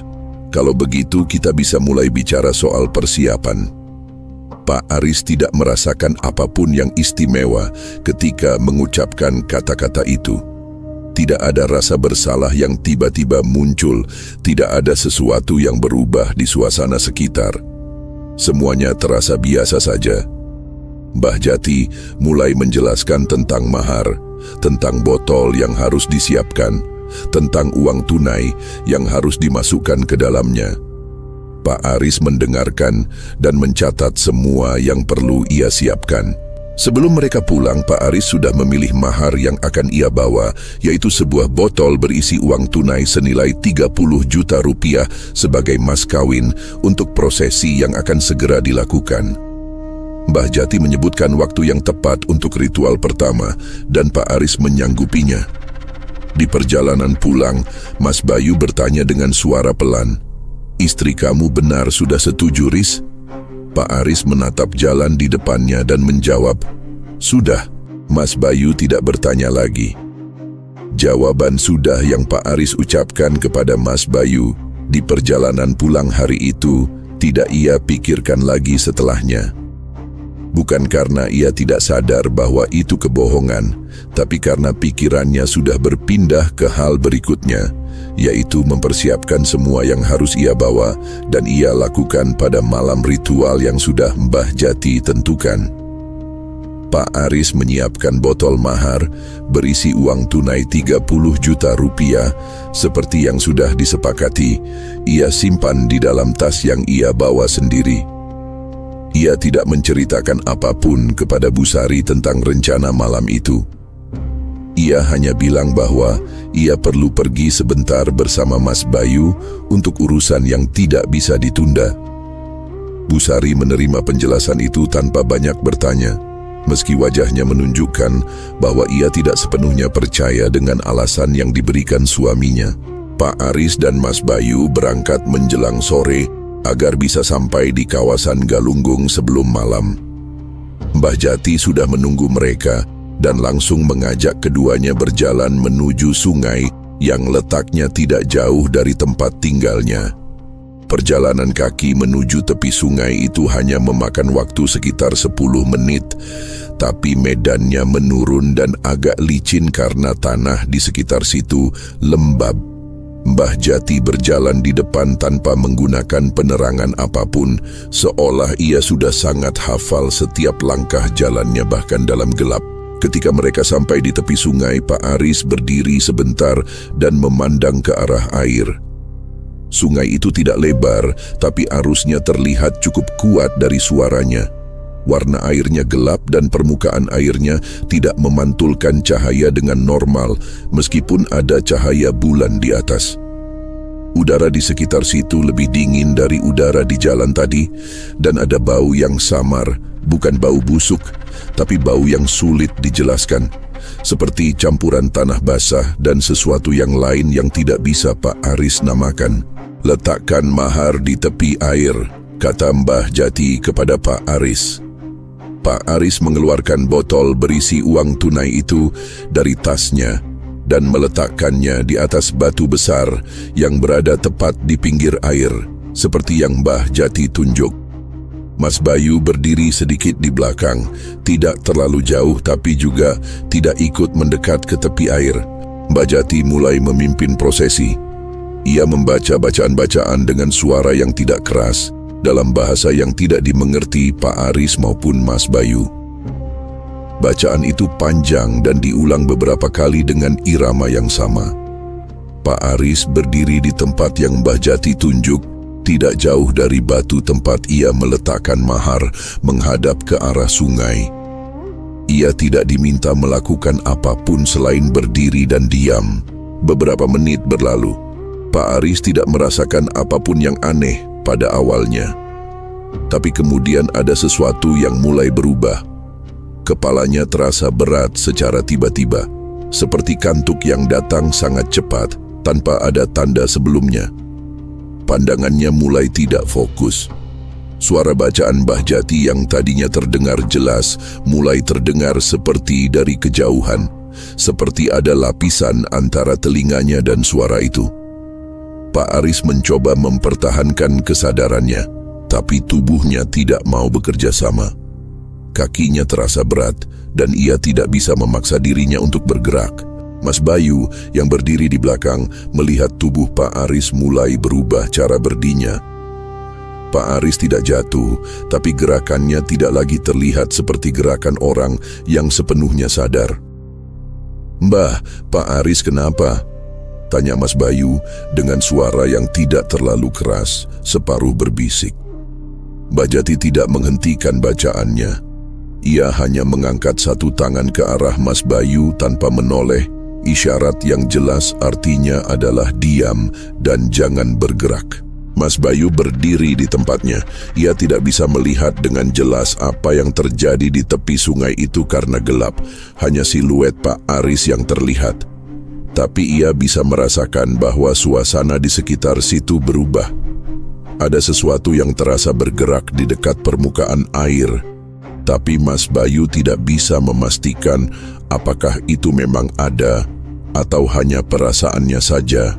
[SPEAKER 1] kalau begitu kita bisa mulai bicara soal persiapan." Pak Aris tidak merasakan apapun yang istimewa ketika mengucapkan kata-kata itu. Tidak ada rasa bersalah yang tiba-tiba muncul, tidak ada sesuatu yang berubah di suasana sekitar. Semuanya terasa biasa saja. Mbah Jati mulai menjelaskan tentang mahar, tentang botol yang harus disiapkan, tentang uang tunai yang harus dimasukkan ke dalamnya. Pak Aris mendengarkan dan mencatat semua yang perlu ia siapkan. Sebelum mereka pulang, Pak Aris sudah memilih mahar yang akan ia bawa, yaitu sebuah botol berisi uang tunai senilai 30 juta rupiah sebagai mas kawin untuk prosesi yang akan segera dilakukan. Mbah Jati menyebutkan waktu yang tepat untuk ritual pertama dan Pak Aris menyanggupinya. Di perjalanan pulang, Mas Bayu bertanya dengan suara pelan, "Istri kamu benar sudah setuju, Riz?" Pak Aris menatap jalan di depannya dan menjawab, "Sudah." Mas Bayu tidak bertanya lagi. Jawaban "sudah" yang Pak Aris ucapkan kepada Mas Bayu di perjalanan pulang hari itu tidak ia pikirkan lagi setelahnya. Bukan karena ia tidak sadar bahwa itu kebohongan, tapi karena pikirannya sudah berpindah ke hal berikutnya, yaitu mempersiapkan semua yang harus ia bawa dan ia lakukan pada malam ritual yang sudah Mbah Jati tentukan. Pak Aris menyiapkan botol mahar berisi uang tunai 30 juta rupiah seperti yang sudah disepakati. Ia simpan di dalam tas yang ia bawa sendiri. Ia tidak menceritakan apapun kepada Bu Sari tentang rencana malam itu. Ia hanya bilang bahwa ia perlu pergi sebentar bersama Mas Bayu untuk urusan yang tidak bisa ditunda. Bu Sari menerima penjelasan itu tanpa banyak bertanya, meski wajahnya menunjukkan bahwa ia tidak sepenuhnya percaya dengan alasan yang diberikan suaminya. Pak Aris dan Mas Bayu berangkat menjelang sore agar bisa sampai di kawasan Galunggung sebelum malam. Mbah Jati sudah menunggu mereka dan langsung mengajak keduanya berjalan menuju sungai yang letaknya tidak jauh dari tempat tinggalnya. Perjalanan kaki menuju tepi sungai itu hanya memakan waktu sekitar 10 menit, tapi medannya menurun dan agak licin karena tanah di sekitar situ lembab. Mbah Jati berjalan di depan tanpa menggunakan penerangan apapun, seolah ia sudah sangat hafal setiap langkah jalannya bahkan dalam gelap. Ketika mereka sampai di tepi sungai, Pak Aris berdiri sebentar dan memandang ke arah air. Sungai itu tidak lebar, tapi arusnya terlihat cukup kuat dari suaranya. Warna airnya gelap dan permukaan airnya tidak memantulkan cahaya dengan normal, meskipun ada cahaya bulan di atas. Udara di sekitar situ lebih dingin dari udara di jalan tadi, dan ada bau yang samar, bukan bau busuk, tapi bau yang sulit dijelaskan, seperti campuran tanah basah dan sesuatu yang lain yang tidak bisa Pak Aris namakan. "Letakkan mahar di tepi air," kata Mbah Jati kepada Pak Aris. Pak Aris mengeluarkan botol berisi uang tunai itu dari tasnya dan meletakkannya di atas batu besar yang berada tepat di pinggir air, seperti yang Mbah Jati tunjuk. Mas Bayu berdiri sedikit di belakang, tidak terlalu jauh tapi juga tidak ikut mendekat ke tepi air. Mbah Jati mulai memimpin prosesi. Ia membaca bacaan-bacaan dengan suara yang tidak keras, dalam bahasa yang tidak dimengerti Pak Aris maupun Mas Bayu. Bacaan itu panjang dan diulang beberapa kali dengan irama yang sama. Pak Aris berdiri di tempat yang Mbah Jati tunjuk, tidak jauh dari batu tempat ia meletakkan mahar menghadap ke arah sungai. Ia tidak diminta melakukan apapun selain berdiri dan diam. Beberapa menit berlalu. Pak Aris tidak merasakan apapun yang aneh pada awalnya. Tapi kemudian ada sesuatu yang mulai berubah. Kepalanya terasa berat secara tiba-tiba, seperti kantuk yang datang sangat cepat tanpa ada tanda sebelumnya. Pandangannya mulai tidak fokus. Suara bacaan Mbah Jati yang tadinya terdengar jelas mulai terdengar seperti dari kejauhan, seperti ada lapisan antara telinganya dan suara itu. Pak Aris mencoba mempertahankan kesadarannya, tapi tubuhnya tidak mau bekerja sama. Kakinya terasa berat dan ia tidak bisa memaksa dirinya untuk bergerak. Mas Bayu yang berdiri di belakang melihat tubuh Pak Aris mulai berubah cara berdinya. Pak Aris tidak jatuh, tapi gerakannya tidak lagi terlihat seperti gerakan orang yang sepenuhnya sadar. "Mbah, Pak Aris kenapa?" tanya Mas Bayu dengan suara yang tidak terlalu keras, separuh berbisik. Mbah Jati tidak menghentikan bacaannya. Ia hanya mengangkat satu tangan ke arah Mas Bayu tanpa menoleh, isyarat yang jelas artinya adalah diam dan jangan bergerak. Mas Bayu berdiri di tempatnya. Ia tidak bisa melihat dengan jelas apa yang terjadi di tepi sungai itu karena gelap. Hanya siluet Pak Aris yang terlihat. Tapi ia bisa merasakan bahwa suasana di sekitar situ berubah. Ada sesuatu yang terasa bergerak di dekat permukaan air. Tapi Mas Bayu tidak bisa memastikan apakah itu memang ada atau hanya perasaannya saja.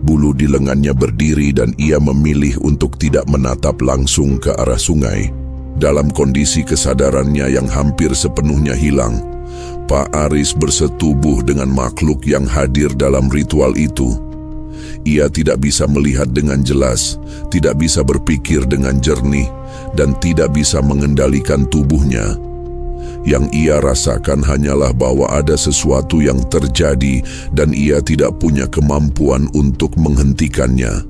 [SPEAKER 1] Bulu di lengannya berdiri dan ia memilih untuk tidak menatap langsung ke arah sungai. Dalam kondisi kesadarannya yang hampir sepenuhnya hilang, Pak Aris bersetubuh dengan makhluk yang hadir dalam ritual itu. Ia tidak bisa melihat dengan jelas, tidak bisa berpikir dengan jernih, dan tidak bisa mengendalikan tubuhnya. Yang ia rasakan hanyalah bahwa ada sesuatu yang terjadi dan ia tidak punya kemampuan untuk menghentikannya.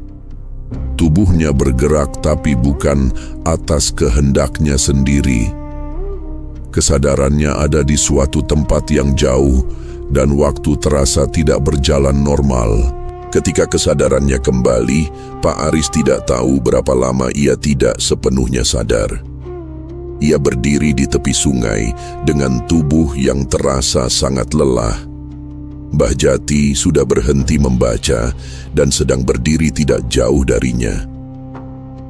[SPEAKER 1] Tubuhnya bergerak tapi bukan atas kehendaknya sendiri. Kesadarannya ada di suatu tempat yang jauh dan waktu terasa tidak berjalan normal. Ketika kesadarannya kembali, Pak Aris tidak tahu berapa lama ia tidak sepenuhnya sadar. Ia berdiri di tepi sungai dengan tubuh yang terasa sangat lelah. Mbah Jati sudah berhenti membaca dan sedang berdiri tidak jauh darinya.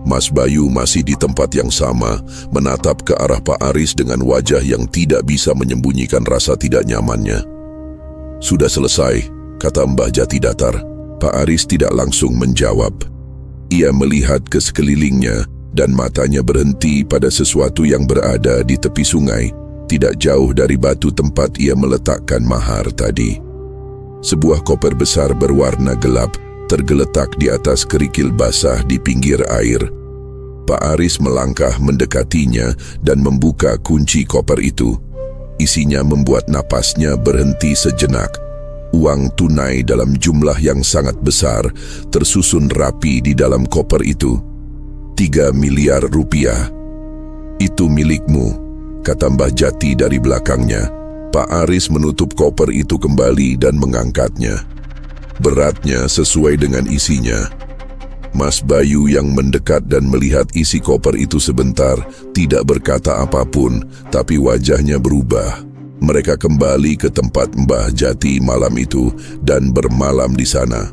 [SPEAKER 1] Mas Bayu masih di tempat yang sama, menatap ke arah Pak Aris dengan wajah yang tidak bisa menyembunyikan rasa tidak nyamannya. "Sudah selesai," kata Mbah Jati datar. Pak Aris tidak langsung menjawab. Ia melihat ke sekelilingnya dan matanya berhenti pada sesuatu yang berada di tepi sungai, tidak jauh dari batu tempat ia meletakkan mahar tadi. Sebuah koper besar berwarna gelap tergeletak di atas kerikil basah di pinggir air. Pak Aris melangkah mendekatinya dan membuka kunci koper itu. Isinya membuat napasnya berhenti sejenak. Uang tunai dalam jumlah yang sangat besar tersusun rapi di dalam koper itu. 3 miliar rupiah. "Itu milikmu," kata Mbah Jati dari belakangnya. Pak Aris menutup koper itu kembali dan mengangkatnya. Beratnya sesuai dengan isinya. Mas Bayu yang mendekat dan melihat isi koper itu sebentar, tidak berkata apapun, tapi wajahnya berubah. Mereka kembali ke tempat Mbah Jati malam itu dan bermalam di sana.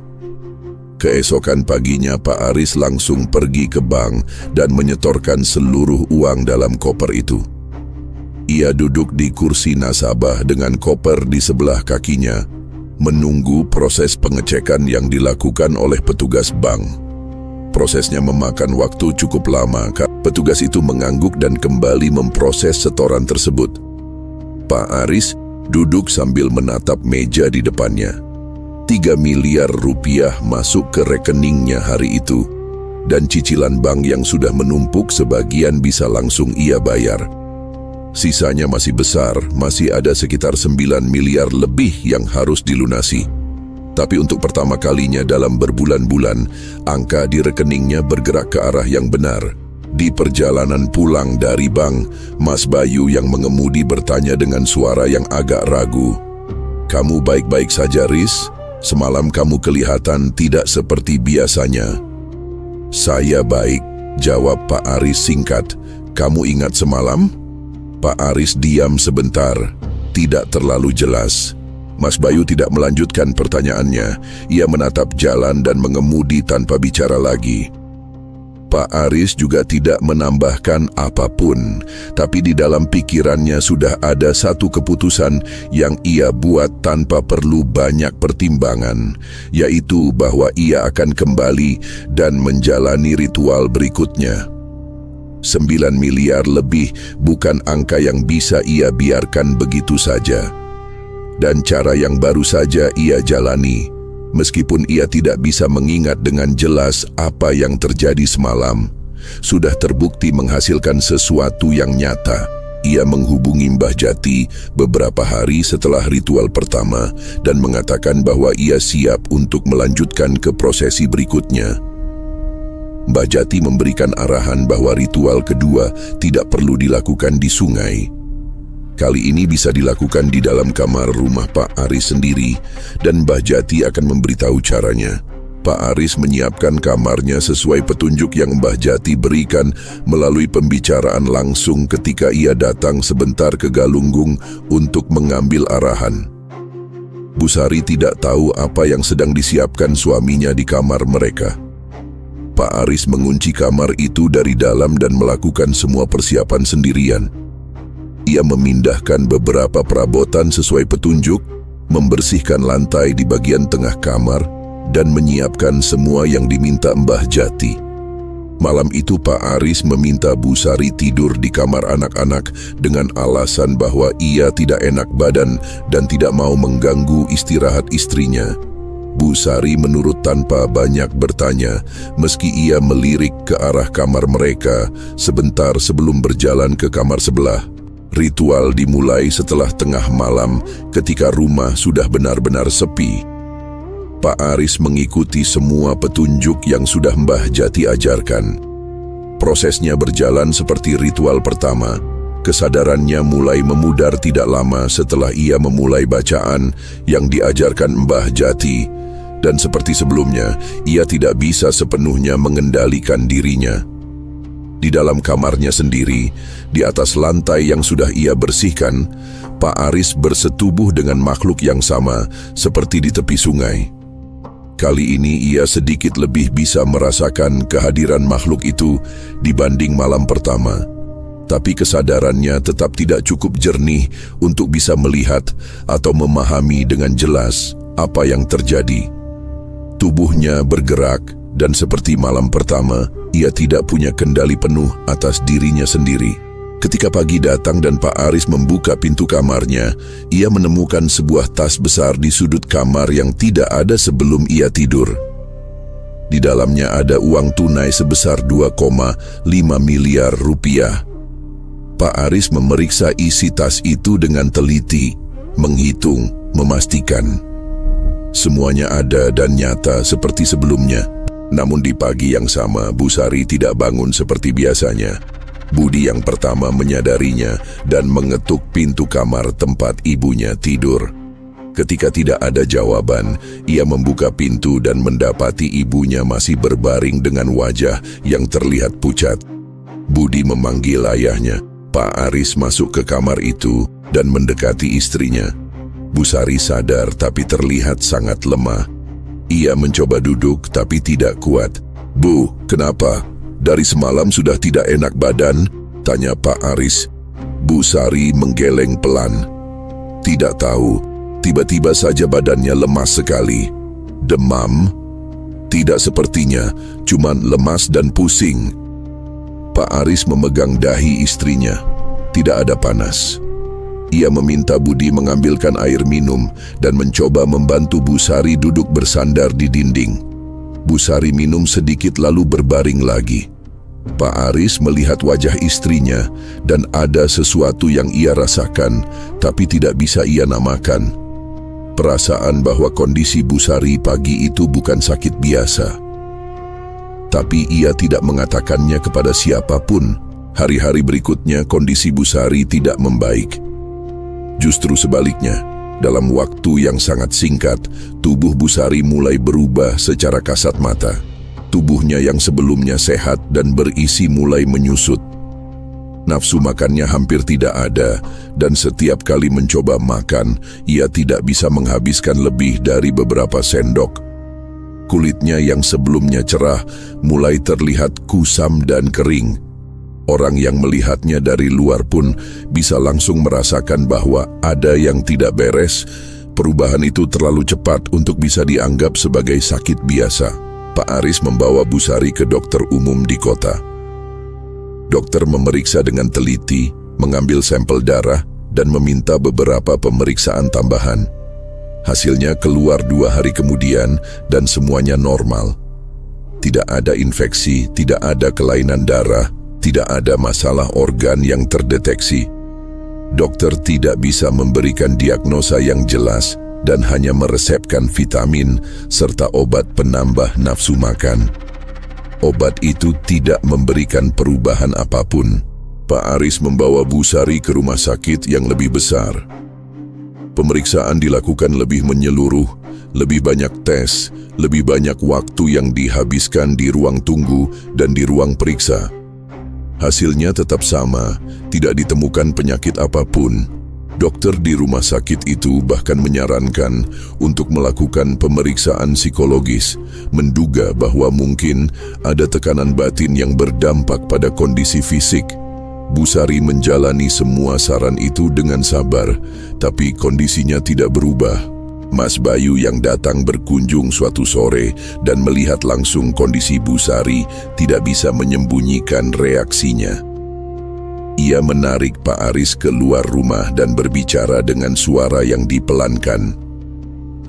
[SPEAKER 1] Keesokan paginya Pak Aris langsung pergi ke bank dan menyetorkan seluruh uang dalam koper itu. Ia duduk di kursi nasabah dengan koper di sebelah kakinya, menunggu proses pengecekan yang dilakukan oleh petugas bank. Prosesnya memakan waktu cukup lama. Petugas itu mengangguk dan kembali memproses setoran tersebut. Pak Aris duduk sambil menatap meja di depannya. 3 miliar rupiah masuk ke rekeningnya hari itu, dan cicilan bank yang sudah menumpuk sebagian bisa langsung ia bayar. Sisanya masih besar, masih ada sekitar 9 miliar lebih yang harus dilunasi. Tapi untuk pertama kalinya dalam berbulan-bulan, angka di rekeningnya bergerak ke arah yang benar. Di perjalanan pulang dari bank, Mas Bayu yang mengemudi bertanya dengan suara yang agak ragu, "Kamu baik-baik saja, Riz? Semalam kamu kelihatan tidak seperti biasanya." "Saya baik," jawab Pak Aris singkat. "Kamu ingat semalam?" Pak Aris diam sebentar, tidak terlalu jelas. Mas Bayu tidak melanjutkan pertanyaannya. Ia menatap jalan dan mengemudi tanpa bicara lagi. Pak Aris juga tidak menambahkan apapun, tapi di dalam pikirannya sudah ada satu keputusan yang ia buat tanpa perlu banyak pertimbangan, yaitu bahwa ia akan kembali dan menjalani ritual berikutnya. 9 miliar lebih bukan angka yang bisa ia biarkan begitu saja. Dan cara yang baru saja ia jalani, meskipun ia tidak bisa mengingat dengan jelas apa yang terjadi semalam, sudah terbukti menghasilkan sesuatu yang nyata. Ia menghubungi Mbah Jati beberapa hari setelah ritual pertama dan mengatakan bahwa ia siap untuk melanjutkan ke prosesi berikutnya. Mbah Jati memberikan arahan bahwa ritual kedua tidak perlu dilakukan di sungai. Kali ini bisa dilakukan di dalam kamar rumah Pak Aris sendiri, dan Mbah Jati akan memberitahu caranya. Pak Aris menyiapkan kamarnya sesuai petunjuk yang Mbah Jati berikan melalui pembicaraan langsung ketika ia datang sebentar ke Galunggung untuk mengambil arahan. Bu Sari tidak tahu apa yang sedang disiapkan suaminya di kamar mereka. Pak Aris mengunci kamar itu dari dalam dan melakukan semua persiapan sendirian. Ia memindahkan beberapa perabotan sesuai petunjuk, membersihkan lantai di bagian tengah kamar, dan menyiapkan semua yang diminta Mbah Jati. Malam itu Pak Aris meminta Bu Sari tidur di kamar anak-anak dengan alasan bahwa ia tidak enak badan dan tidak mau mengganggu istirahat istrinya. Bu Sari menurut tanpa banyak bertanya, meski ia melirik ke arah kamar mereka sebentar sebelum berjalan ke kamar sebelah. Ritual dimulai setelah tengah malam ketika rumah sudah benar-benar sepi. Pak Aris mengikuti semua petunjuk yang sudah Mbah Jati ajarkan. Prosesnya berjalan seperti ritual pertama. Kesadarannya mulai memudar tidak lama setelah ia memulai bacaan yang diajarkan Mbah Jati. Dan seperti sebelumnya, ia tidak bisa sepenuhnya mengendalikan dirinya. Di dalam kamarnya sendiri, di atas lantai yang sudah ia bersihkan, Pak Aris bersetubuh dengan makhluk yang sama seperti di tepi sungai. Kali ini ia sedikit lebih bisa merasakan kehadiran makhluk itu dibanding malam pertama. Tapi kesadarannya tetap tidak cukup jernih untuk bisa melihat atau memahami dengan jelas apa yang terjadi. Tubuhnya bergerak dan seperti malam pertama, ia tidak punya kendali penuh atas dirinya sendiri. Ketika pagi datang dan Pak Aris membuka pintu kamarnya, ia menemukan sebuah tas besar di sudut kamar yang tidak ada sebelum ia tidur. Di dalamnya ada uang tunai sebesar 2,5 miliar rupiah. Pak Aris memeriksa isi tas itu dengan teliti, menghitung, memastikan. Semuanya ada dan nyata seperti sebelumnya. Namun di pagi yang sama, Bu Sari tidak bangun seperti biasanya. Budi yang pertama menyadarinya dan mengetuk pintu kamar tempat ibunya tidur. Ketika tidak ada jawaban, ia membuka pintu dan mendapati ibunya masih berbaring dengan wajah yang terlihat pucat. Budi memanggil ayahnya. Pak Aris masuk ke kamar itu dan mendekati istrinya. Bu Sari sadar tapi terlihat sangat lemah. Ia mencoba duduk tapi tidak kuat. "Bu, kenapa? Dari semalam sudah tidak enak badan?" tanya Pak Aris. Bu Sari menggeleng pelan. "Tidak tahu, tiba-tiba saja badannya lemas sekali." "Demam?" "Tidak sepertinya, cuman lemas dan pusing." Pak Aris memegang dahi istrinya. Tidak ada panas. Ia meminta Budi mengambilkan air minum dan mencoba membantu Bu Sari duduk bersandar di dinding. Bu Sari minum sedikit lalu berbaring lagi. Pak Aris melihat wajah istrinya dan ada sesuatu yang ia rasakan tapi tidak bisa ia namakan. Perasaan bahwa kondisi Bu Sari pagi itu bukan sakit biasa. Tapi ia tidak mengatakannya kepada siapapun. Hari-hari berikutnya kondisi Bu Sari tidak membaik. Justru sebaliknya, dalam waktu yang sangat singkat, tubuh Bu Sari mulai berubah secara kasat mata. Tubuhnya yang sebelumnya sehat dan berisi mulai menyusut. Nafsu makannya hampir tidak ada, dan setiap kali mencoba makan, ia tidak bisa menghabiskan lebih dari beberapa sendok. Kulitnya yang sebelumnya cerah mulai terlihat kusam dan kering. Orang yang melihatnya dari luar pun bisa langsung merasakan bahwa ada yang tidak beres. Perubahan itu terlalu cepat untuk bisa dianggap sebagai sakit biasa. Pak Aris membawa Bu Sari ke dokter umum di kota. Dokter memeriksa dengan teliti, mengambil sampel darah, dan meminta beberapa pemeriksaan tambahan. Hasilnya keluar 2 hari kemudian dan semuanya normal. Tidak ada infeksi, tidak ada kelainan darah, tidak ada masalah organ yang terdeteksi. Dokter tidak bisa memberikan diagnosa yang jelas dan hanya meresepkan vitamin serta obat penambah nafsu makan. Obat itu tidak memberikan perubahan apapun. Pak Aris membawa Bu Sari ke rumah sakit yang lebih besar. Pemeriksaan dilakukan lebih menyeluruh, lebih banyak tes, lebih banyak waktu yang dihabiskan di ruang tunggu dan di ruang periksa. Hasilnya tetap sama, tidak ditemukan penyakit apapun. Dokter di rumah sakit itu bahkan menyarankan untuk melakukan pemeriksaan psikologis, menduga bahwa mungkin ada tekanan batin yang berdampak pada kondisi fisik. Bu Sari menjalani semua saran itu dengan sabar, tapi kondisinya tidak berubah. Mas Bayu yang datang berkunjung suatu sore dan melihat langsung kondisi Bu Sari tidak bisa menyembunyikan reaksinya. Ia menarik Pak Aris keluar rumah dan berbicara dengan suara yang dipelankan.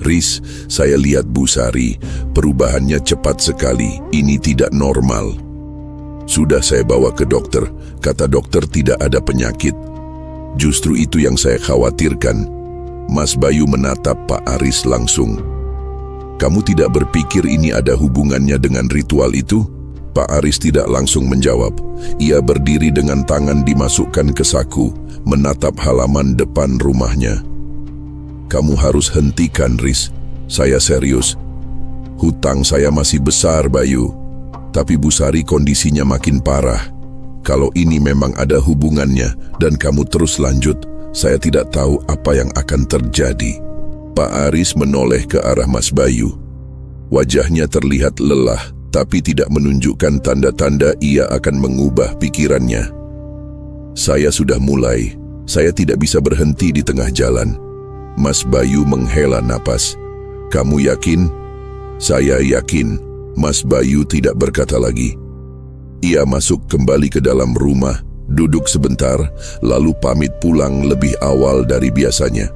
[SPEAKER 1] "Riz, saya lihat Bu Sari, perubahannya cepat sekali, ini tidak normal." "Sudah saya bawa ke dokter, kata dokter tidak ada penyakit." "Justru itu yang saya khawatirkan." Mas Bayu menatap Pak Aris langsung. "Kamu tidak berpikir ini ada hubungannya dengan ritual itu?" Pak Aris tidak langsung menjawab. Ia berdiri dengan tangan dimasukkan ke saku, menatap halaman depan rumahnya. "Kamu harus hentikan, Riz. Saya serius. Hutang saya masih besar, Bayu. Tapi Bu Sari kondisinya makin parah. Kalau ini memang ada hubungannya dan kamu terus lanjut, saya tidak tahu apa yang akan terjadi." Pak Aris menoleh ke arah Mas Bayu. Wajahnya terlihat lelah, tapi tidak menunjukkan tanda-tanda ia akan mengubah pikirannya. "Saya sudah mulai. Saya tidak bisa berhenti di tengah jalan." Mas Bayu menghela napas. "Kamu yakin?" "Saya yakin." Mas Bayu tidak berkata lagi. Ia masuk kembali ke dalam rumah, duduk sebentar, lalu pamit pulang lebih awal dari biasanya.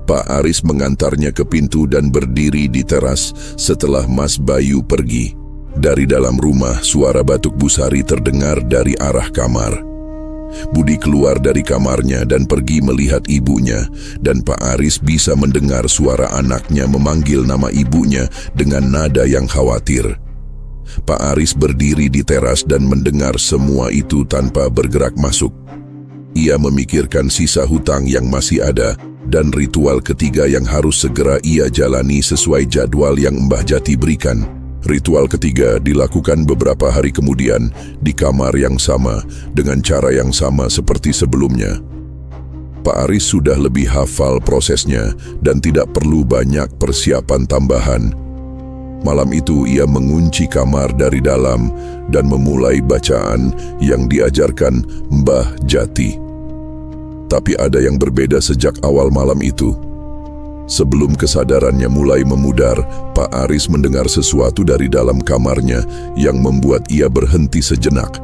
[SPEAKER 1] Pak Aris mengantarnya ke pintu dan berdiri di teras setelah Mas Bayu pergi. Dari dalam rumah, suara batuk Bu Sari terdengar dari arah kamar. Budi keluar dari kamarnya dan pergi melihat ibunya, dan Pak Aris bisa mendengar suara anaknya memanggil nama ibunya dengan nada yang khawatir. Pak Aris berdiri di teras dan mendengar semua itu tanpa bergerak masuk. Ia memikirkan sisa hutang yang masih ada dan ritual ketiga yang harus segera ia jalani sesuai jadwal yang Mbah Jati berikan. Ritual ketiga dilakukan beberapa hari kemudian di kamar yang sama dengan cara yang sama seperti sebelumnya. Pak Aris sudah lebih hafal prosesnya dan tidak perlu banyak persiapan tambahan. Malam itu ia mengunci kamar dari dalam dan memulai bacaan yang diajarkan Mbah Jati. Tapi ada yang berbeda sejak awal malam itu. Sebelum kesadarannya mulai memudar, Pak Aris mendengar sesuatu dari dalam kamarnya yang membuat ia berhenti sejenak.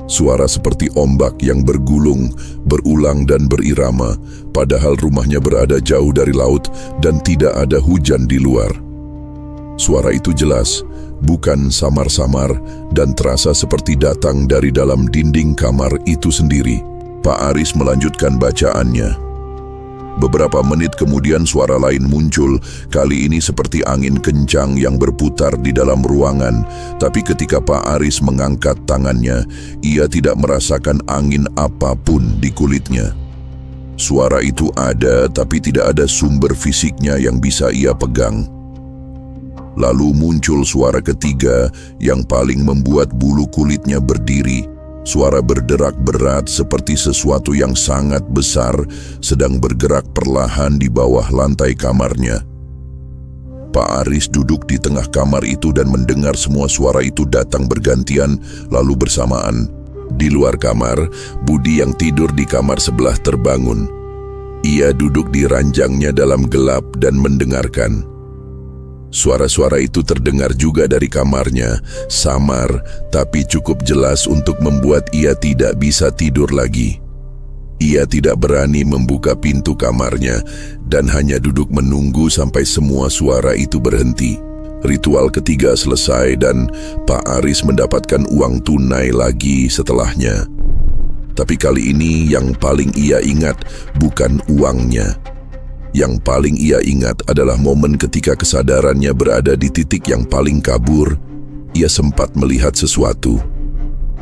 [SPEAKER 1] Suara seperti ombak yang bergulung, berulang dan berirama, padahal rumahnya berada jauh dari laut dan tidak ada hujan di luar. Suara itu jelas, bukan samar-samar, dan terasa seperti datang dari dalam dinding kamar itu sendiri. Pak Aris melanjutkan bacaannya. Beberapa menit kemudian suara lain muncul, kali ini seperti angin kencang yang berputar di dalam ruangan. Tapi ketika Pak Aris mengangkat tangannya, ia tidak merasakan angin apapun di kulitnya. Suara itu ada, tapi tidak ada sumber fisiknya yang bisa ia pegang. Lalu muncul suara ketiga yang paling membuat bulu kulitnya berdiri. Suara berderak berat seperti sesuatu yang sangat besar sedang bergerak perlahan di bawah lantai kamarnya. Pak Aris duduk di tengah kamar itu dan mendengar semua suara itu datang bergantian lalu bersamaan. Di luar kamar, Budi yang tidur di kamar sebelah terbangun. Ia duduk di ranjangnya dalam gelap dan mendengarkan. Suara-suara itu terdengar juga dari kamarnya, samar tapi cukup jelas untuk membuat ia tidak bisa tidur lagi. Ia tidak berani membuka pintu kamarnya dan hanya duduk menunggu sampai semua suara itu berhenti. Ritual ketiga selesai dan Pak Aris mendapatkan uang tunai lagi setelahnya. Tapi kali ini yang paling ia ingat bukan uangnya. Yang paling ia ingat adalah momen ketika kesadarannya berada di titik yang paling kabur. Ia sempat melihat sesuatu.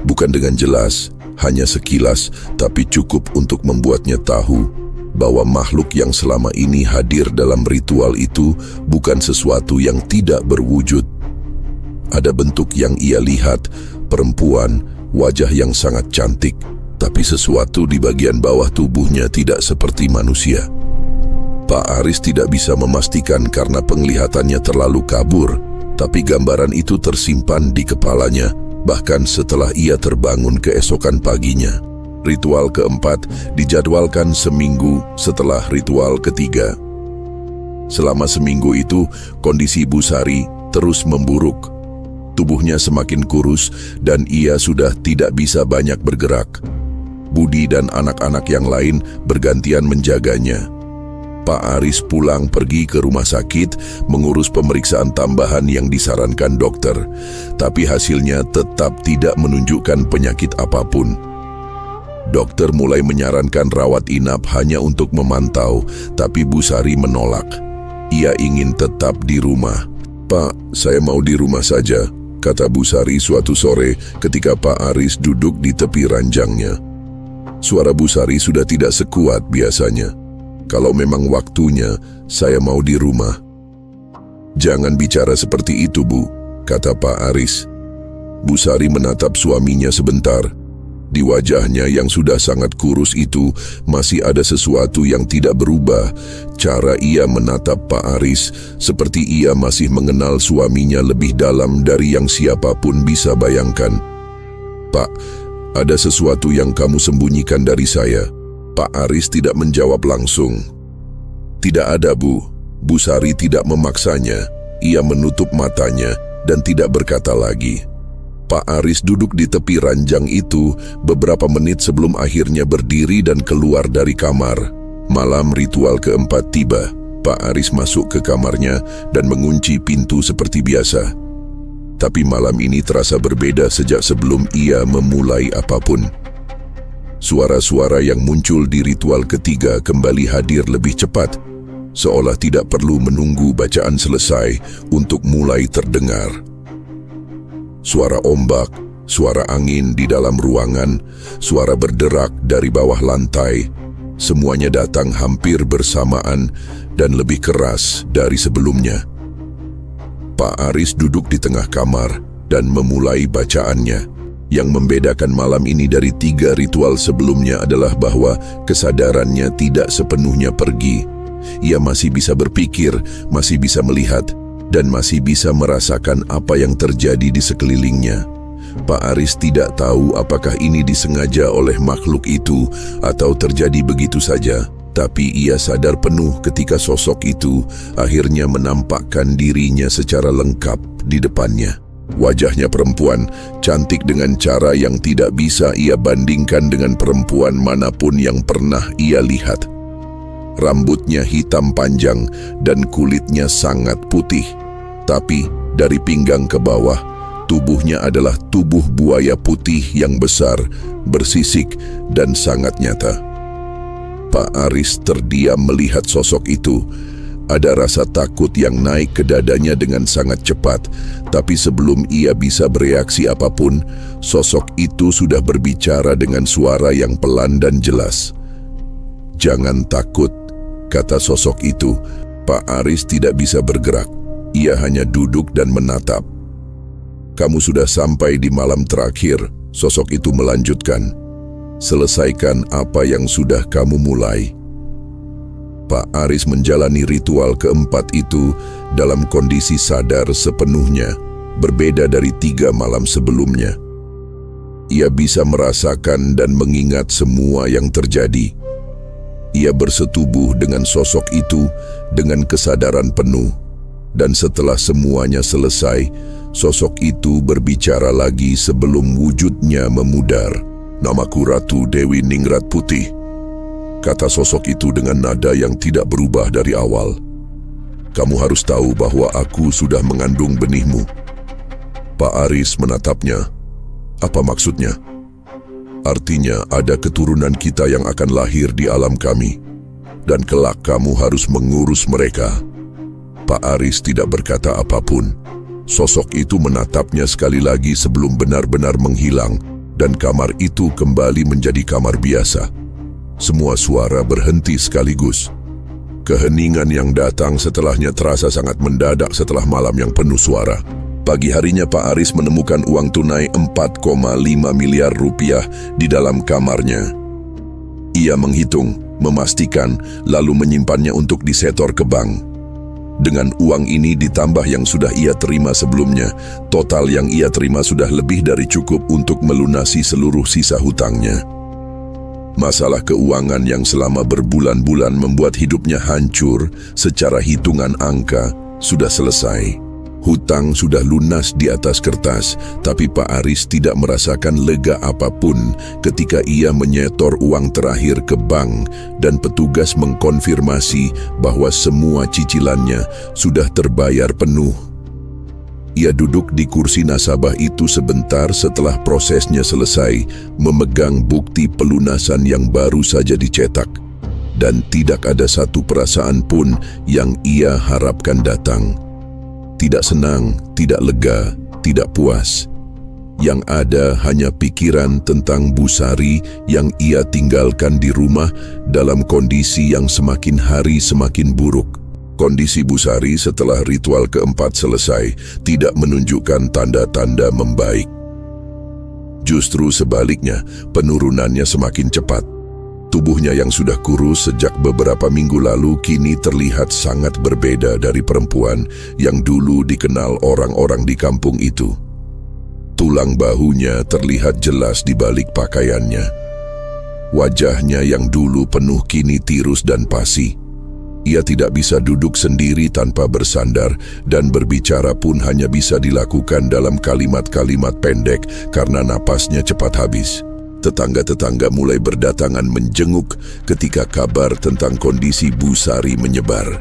[SPEAKER 1] Bukan dengan jelas, hanya sekilas, tapi cukup untuk membuatnya tahu bahwa makhluk yang selama ini hadir dalam ritual itu bukan sesuatu yang tidak berwujud. Ada bentuk yang ia lihat, perempuan, wajah yang sangat cantik, tapi sesuatu di bagian bawah tubuhnya tidak seperti manusia. Pak Aris tidak bisa memastikan karena penglihatannya terlalu kabur, tapi gambaran itu tersimpan di kepalanya, bahkan setelah ia terbangun keesokan paginya. Ritual keempat dijadwalkan seminggu setelah ritual ketiga. Selama seminggu itu, kondisi Bu Sari terus memburuk. Tubuhnya semakin kurus dan ia sudah tidak bisa banyak bergerak. Budi dan anak-anak yang lain bergantian menjaganya. Pak Aris pulang pergi ke rumah sakit mengurus pemeriksaan tambahan yang disarankan dokter, tapi hasilnya tetap tidak menunjukkan penyakit apapun. Dokter mulai menyarankan rawat inap hanya untuk memantau, tapi Bu Sari menolak. Ia ingin tetap di rumah. "Pak, saya mau di rumah saja," kata Bu Sari suatu sore ketika Pak Aris duduk di tepi ranjangnya. Suara Bu Sari sudah tidak sekuat biasanya. "Kalau memang waktunya, saya mau di rumah." "Jangan bicara seperti itu, Bu," kata Pak Aris. Bu Sari menatap suaminya sebentar. Di wajahnya yang sudah sangat kurus itu masih ada sesuatu yang tidak berubah. Cara ia menatap Pak Aris seperti ia masih mengenal suaminya lebih dalam dari yang siapapun bisa bayangkan. "Pak, ada sesuatu yang kamu sembunyikan dari saya." Pak Aris tidak menjawab langsung. "Tidak ada, Bu." Bu Sari tidak memaksanya. Ia menutup matanya dan tidak berkata lagi. Pak Aris duduk di tepi ranjang itu beberapa menit sebelum akhirnya berdiri dan keluar dari kamar. Malam ritual keempat tiba. Pak Aris masuk ke kamarnya dan mengunci pintu seperti biasa. Tapi malam ini terasa berbeda sejak sebelum ia memulai apapun. Suara-suara yang muncul di ritual ketiga kembali hadir lebih cepat, seolah tidak perlu menunggu bacaan selesai untuk mulai terdengar. Suara ombak, Suara angin di dalam ruangan, suara berderak dari bawah lantai, semuanya datang hampir bersamaan dan lebih keras dari sebelumnya. Pak Aris duduk di tengah kamar dan memulai bacaannya. Yang membedakan malam ini dari 3 ritual sebelumnya adalah bahwa kesadarannya tidak sepenuhnya pergi. Ia masih bisa berpikir, masih bisa melihat, dan masih bisa merasakan apa yang terjadi di sekelilingnya. Pak Aris tidak tahu apakah ini disengaja oleh makhluk itu atau terjadi begitu saja. Tapi ia sadar penuh ketika sosok itu akhirnya menampakkan dirinya secara lengkap di depannya. Wajahnya perempuan, cantik dengan cara yang tidak bisa ia bandingkan dengan perempuan manapun yang pernah ia lihat. Rambutnya hitam panjang dan kulitnya sangat putih. Tapi dari pinggang ke bawah, tubuhnya adalah tubuh buaya putih yang besar, bersisik, dan sangat nyata. Pak Aris terdiam melihat sosok itu. Ada rasa takut yang naik ke dadanya dengan sangat cepat, tapi sebelum ia bisa bereaksi apapun, sosok itu sudah berbicara dengan suara yang pelan dan jelas. "Jangan takut," kata sosok itu. Pak Aris tidak bisa bergerak. Ia hanya duduk dan menatap. "Kamu sudah sampai di malam terakhir," sosok itu melanjutkan. "Selesaikan apa yang sudah kamu mulai." Pak Aris menjalani ritual keempat itu dalam kondisi sadar sepenuhnya, berbeda dari 3 malam sebelumnya. Ia bisa merasakan dan mengingat semua yang terjadi. Ia bersetubuh dengan sosok itu dengan kesadaran penuh, dan setelah semuanya selesai, sosok itu berbicara lagi sebelum wujudnya memudar. "Namaku Ratu Dewi Ningrat Putih," kata sosok itu dengan nada yang tidak berubah dari awal. "Kamu harus tahu bahwa aku sudah mengandung benihmu." Pak Aris menatapnya. "Apa maksudnya?" "Artinya ada keturunan kita yang akan lahir di alam kami, dan kelak kamu harus mengurus mereka." Pak Aris tidak berkata apapun. Sosok itu menatapnya sekali lagi sebelum benar-benar menghilang, dan kamar itu kembali menjadi kamar biasa. Semua suara berhenti sekaligus. Keheningan yang datang setelahnya terasa sangat mendadak setelah malam yang penuh suara. Pagi harinya Pak Aris menemukan uang tunai 4,5 miliar rupiah di dalam kamarnya. Ia menghitung, memastikan, lalu menyimpannya untuk disetor ke bank. Dengan uang ini ditambah yang sudah ia terima sebelumnya, total yang ia terima sudah lebih dari cukup untuk melunasi seluruh sisa hutangnya. Masalah keuangan yang selama berbulan-bulan membuat hidupnya hancur secara hitungan angka sudah selesai. Hutang sudah lunas di atas kertas, tapi Pak Aris tidak merasakan lega apapun ketika ia menyetor uang terakhir ke bank dan petugas mengkonfirmasi bahwa semua cicilannya sudah terbayar penuh. Ia duduk di kursi nasabah itu sebentar setelah prosesnya selesai, memegang bukti pelunasan yang baru saja dicetak. Dan tidak ada satu perasaan pun yang ia harapkan datang. Tidak senang, tidak lega, tidak puas. Yang ada hanya pikiran tentang Bu Sari yang ia tinggalkan di rumah dalam kondisi yang semakin hari semakin buruk. Kondisi Bu Sari setelah ritual keempat selesai tidak menunjukkan tanda-tanda membaik. Justru sebaliknya, penurunannya semakin cepat. Tubuhnya yang sudah kurus sejak beberapa minggu lalu kini terlihat sangat berbeda dari perempuan yang dulu dikenal orang-orang di kampung itu. Tulang bahunya terlihat jelas di balik pakaiannya. Wajahnya yang dulu penuh kini tirus dan pasi. Ia tidak bisa duduk sendiri tanpa bersandar, dan berbicara pun hanya bisa dilakukan dalam kalimat-kalimat pendek karena napasnya cepat habis. Tetangga-tetangga mulai berdatangan menjenguk ketika kabar tentang kondisi Bu Sari menyebar.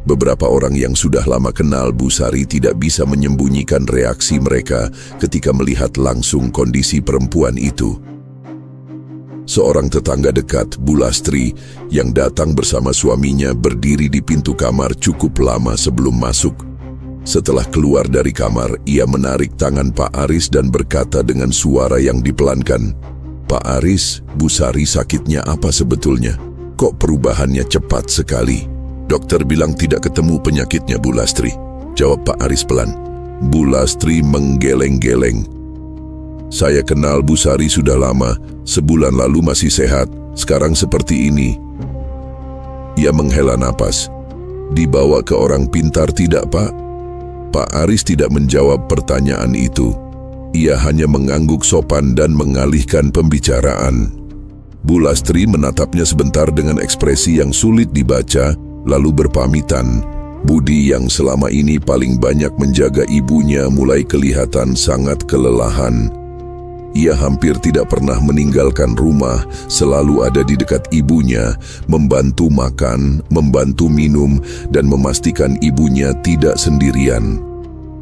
[SPEAKER 1] Beberapa orang yang sudah lama kenal Bu Sari tidak bisa menyembunyikan reaksi mereka ketika melihat langsung kondisi perempuan itu. Seorang tetangga dekat, Bu Lastri, yang datang bersama suaminya berdiri di pintu kamar cukup lama sebelum masuk. Setelah keluar dari kamar, ia menarik tangan Pak Aris dan berkata dengan suara yang dipelankan, "Pak Aris, Bu Sari sakitnya apa sebetulnya? Kok perubahannya cepat sekali?" "Dokter bilang tidak ketemu penyakitnya, Bu Lastri," jawab Pak Aris pelan. Bu Lastri menggeleng-geleng. "Saya kenal Bu Sari sudah lama, sebulan lalu masih sehat, sekarang seperti ini." Ia menghela napas. "Dibawa ke orang pintar tidak, Pak?" Pak Aris tidak menjawab pertanyaan itu. Ia hanya mengangguk sopan dan mengalihkan pembicaraan. Bu Lastri menatapnya sebentar dengan ekspresi yang sulit dibaca, lalu berpamitan. Budi yang selama ini paling banyak menjaga ibunya mulai kelihatan sangat kelelahan. Ia hampir tidak pernah meninggalkan rumah, selalu ada di dekat ibunya, membantu makan, membantu minum, dan memastikan ibunya tidak sendirian.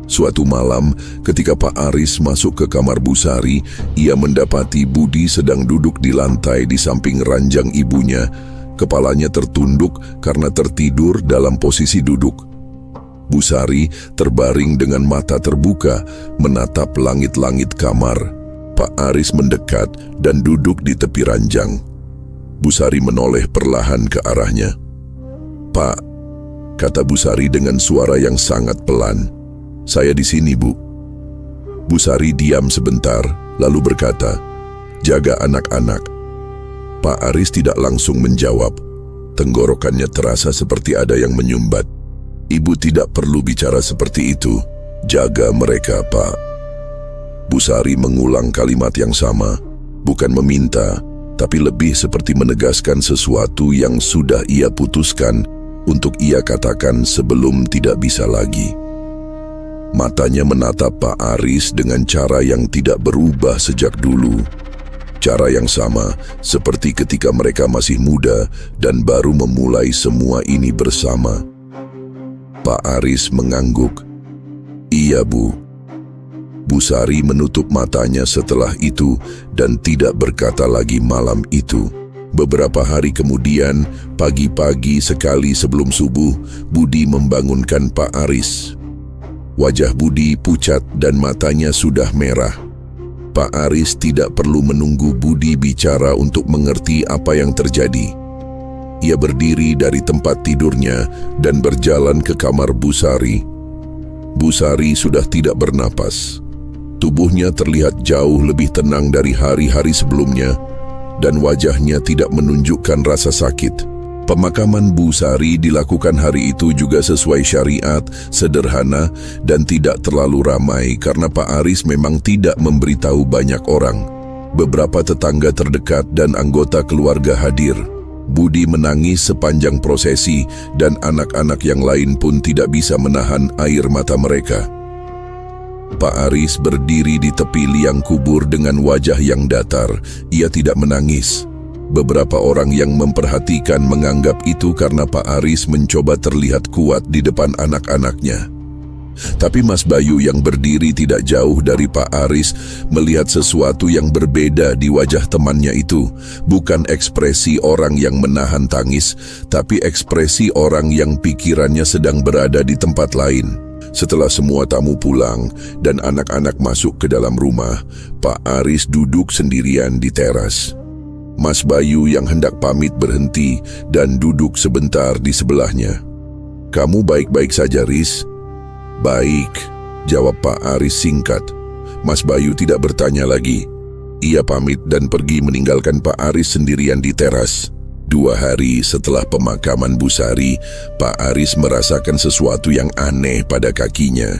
[SPEAKER 1] Suatu malam, ketika Pak Aris masuk ke kamar Bu Sari, ia mendapati Budi sedang duduk di lantai di samping ranjang ibunya. Kepalanya tertunduk karena tertidur dalam posisi duduk. Bu Sari terbaring dengan mata terbuka, menatap langit-langit kamar. Pak Aris mendekat dan duduk di tepi ranjang. Bu Sari menoleh perlahan ke arahnya. "Pak," kata Bu Sari dengan suara yang sangat pelan. "Saya di sini, Bu." Bu Sari diam sebentar, lalu berkata, "Jaga anak-anak." Pak Aris tidak langsung menjawab. Tenggorokannya terasa seperti ada yang menyumbat. "Ibu tidak perlu bicara seperti itu. Jaga mereka, Pak." Bu Sari mengulang kalimat yang sama, bukan meminta, tapi lebih seperti menegaskan sesuatu yang sudah ia putuskan untuk ia katakan sebelum tidak bisa lagi. Matanya menatap Pak Aris dengan cara yang tidak berubah sejak dulu. Cara yang sama seperti ketika mereka masih muda dan baru memulai semua ini bersama. Pak Aris mengangguk. "Iya, Bu." Bu Sari menutup matanya setelah itu dan tidak berkata lagi malam itu. Beberapa hari kemudian, pagi-pagi sekali sebelum subuh, Budi membangunkan Pak Aris. Wajah Budi pucat dan matanya sudah merah. Pak Aris tidak perlu menunggu Budi bicara untuk mengerti apa yang terjadi. Ia berdiri dari tempat tidurnya dan berjalan ke kamar Bu Sari. Bu Sari sudah tidak bernapas. Tubuhnya terlihat jauh lebih tenang dari hari-hari sebelumnya, dan wajahnya tidak menunjukkan rasa sakit. Pemakaman Bu Sari dilakukan hari itu juga sesuai syariat, sederhana, dan tidak terlalu ramai karena Pak Aris memang tidak memberitahu banyak orang. Beberapa tetangga terdekat dan anggota keluarga hadir. Budi menangis sepanjang prosesi, dan anak-anak yang lain pun tidak bisa menahan air mata mereka. Pak Aris berdiri di tepi liang kubur dengan wajah yang datar. Ia tidak menangis. Beberapa orang yang memperhatikan menganggap itu karena Pak Aris mencoba terlihat kuat di depan anak-anaknya. Tapi Mas Bayu yang berdiri tidak jauh dari Pak Aris melihat sesuatu yang berbeda di wajah temannya itu. Bukan ekspresi orang yang menahan tangis, tapi ekspresi orang yang pikirannya sedang berada di tempat lain. Setelah semua tamu pulang dan anak-anak masuk ke dalam rumah, Pak Aris duduk sendirian di teras. Mas Bayu yang hendak pamit berhenti dan duduk sebentar di sebelahnya. "Kamu baik-baik saja, Riz?" "Baik," jawab Pak Aris singkat. Mas Bayu tidak bertanya lagi. Ia pamit dan pergi meninggalkan Pak Aris sendirian di teras. 2 hari setelah pemakaman Bu Sari, Pak Aris merasakan sesuatu yang aneh pada kakinya.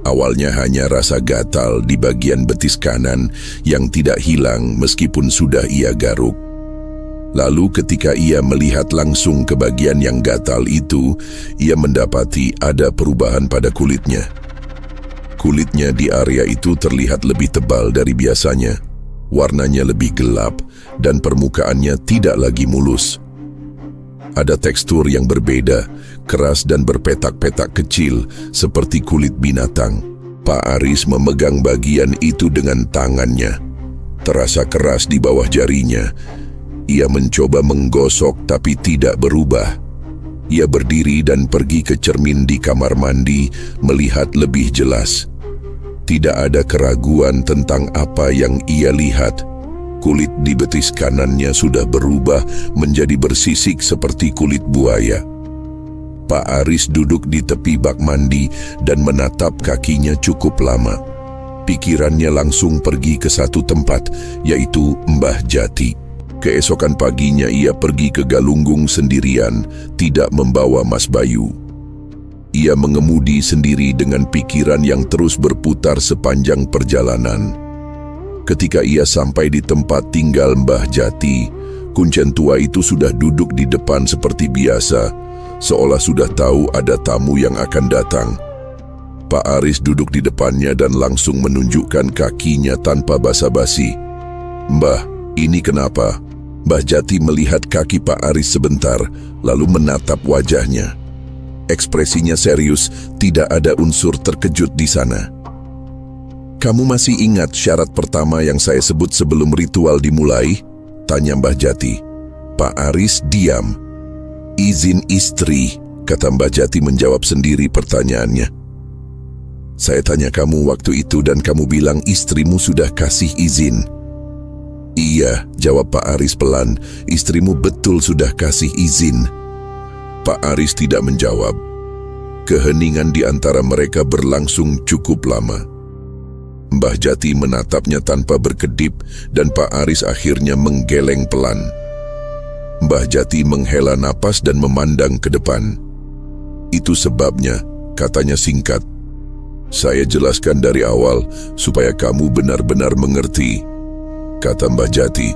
[SPEAKER 1] Awalnya hanya rasa gatal di bagian betis kanan yang tidak hilang meskipun sudah ia garuk. Lalu ketika ia melihat langsung ke bagian yang gatal itu, ia mendapati ada perubahan pada kulitnya. Kulitnya di area itu terlihat lebih tebal dari biasanya. Warnanya lebih gelap dan permukaannya tidak lagi mulus. Ada tekstur yang berbeda, keras dan berpetak-petak kecil seperti kulit binatang. Pak Aris memegang bagian itu dengan tangannya. Terasa keras di bawah jarinya. Ia mencoba menggosok tapi tidak berubah. Ia berdiri dan pergi ke cermin di kamar mandi, melihat lebih jelas. Tidak ada keraguan tentang apa yang ia lihat. Kulit di betis kanannya sudah berubah menjadi bersisik seperti kulit buaya. Pak Aris duduk di tepi bak mandi dan menatap kakinya cukup lama. Pikirannya langsung pergi ke satu tempat, yaitu Mbah Jati. Keesokan paginya ia pergi ke Galunggung sendirian, tidak membawa Mas Bayu. Ia mengemudi sendiri dengan pikiran yang terus berputar sepanjang perjalanan. Ketika ia sampai di tempat tinggal Mbah Jati, kuncen tua itu sudah duduk di depan seperti biasa, seolah sudah tahu ada tamu yang akan datang. Pak Aris duduk di depannya dan langsung menunjukkan kakinya tanpa basa-basi. "Mbah, ini kenapa?" Mbah Jati melihat kaki Pak Aris sebentar, lalu menatap wajahnya. Ekspresinya serius, tidak ada unsur terkejut di sana. "Kamu masih ingat syarat pertama yang saya sebut sebelum ritual dimulai?" tanya Mbah Jati. Pak Aris diam. "Izin istri," kata Mbah Jati menjawab sendiri pertanyaannya. "Saya tanya kamu waktu itu dan kamu bilang istrimu sudah kasih izin." "Iya," jawab Pak Aris pelan, "istrimu betul sudah kasih izin." Pak Aris tidak menjawab. Keheningan di antara mereka berlangsung cukup lama. Mbah Jati menatapnya tanpa berkedip dan Pak Aris akhirnya menggeleng pelan. Mbah Jati menghela napas dan memandang ke depan. "Itu sebabnya," katanya singkat. "Saya jelaskan dari awal supaya kamu benar-benar mengerti," kata Mbah Jati.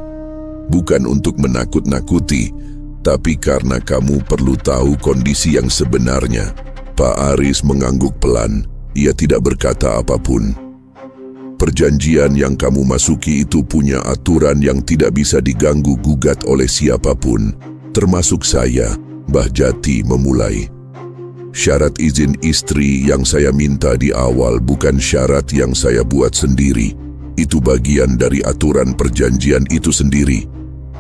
[SPEAKER 1] "Bukan untuk menakut-nakuti, tapi karena kamu perlu tahu kondisi yang sebenarnya." Pak Aris mengangguk pelan. Ia tidak berkata apapun. "Perjanjian yang kamu masuki itu punya aturan yang tidak bisa diganggu-gugat oleh siapapun, termasuk saya," Mbah Jati memulai. "Syarat izin istri yang saya minta di awal bukan syarat yang saya buat sendiri. Itu bagian dari aturan perjanjian itu sendiri.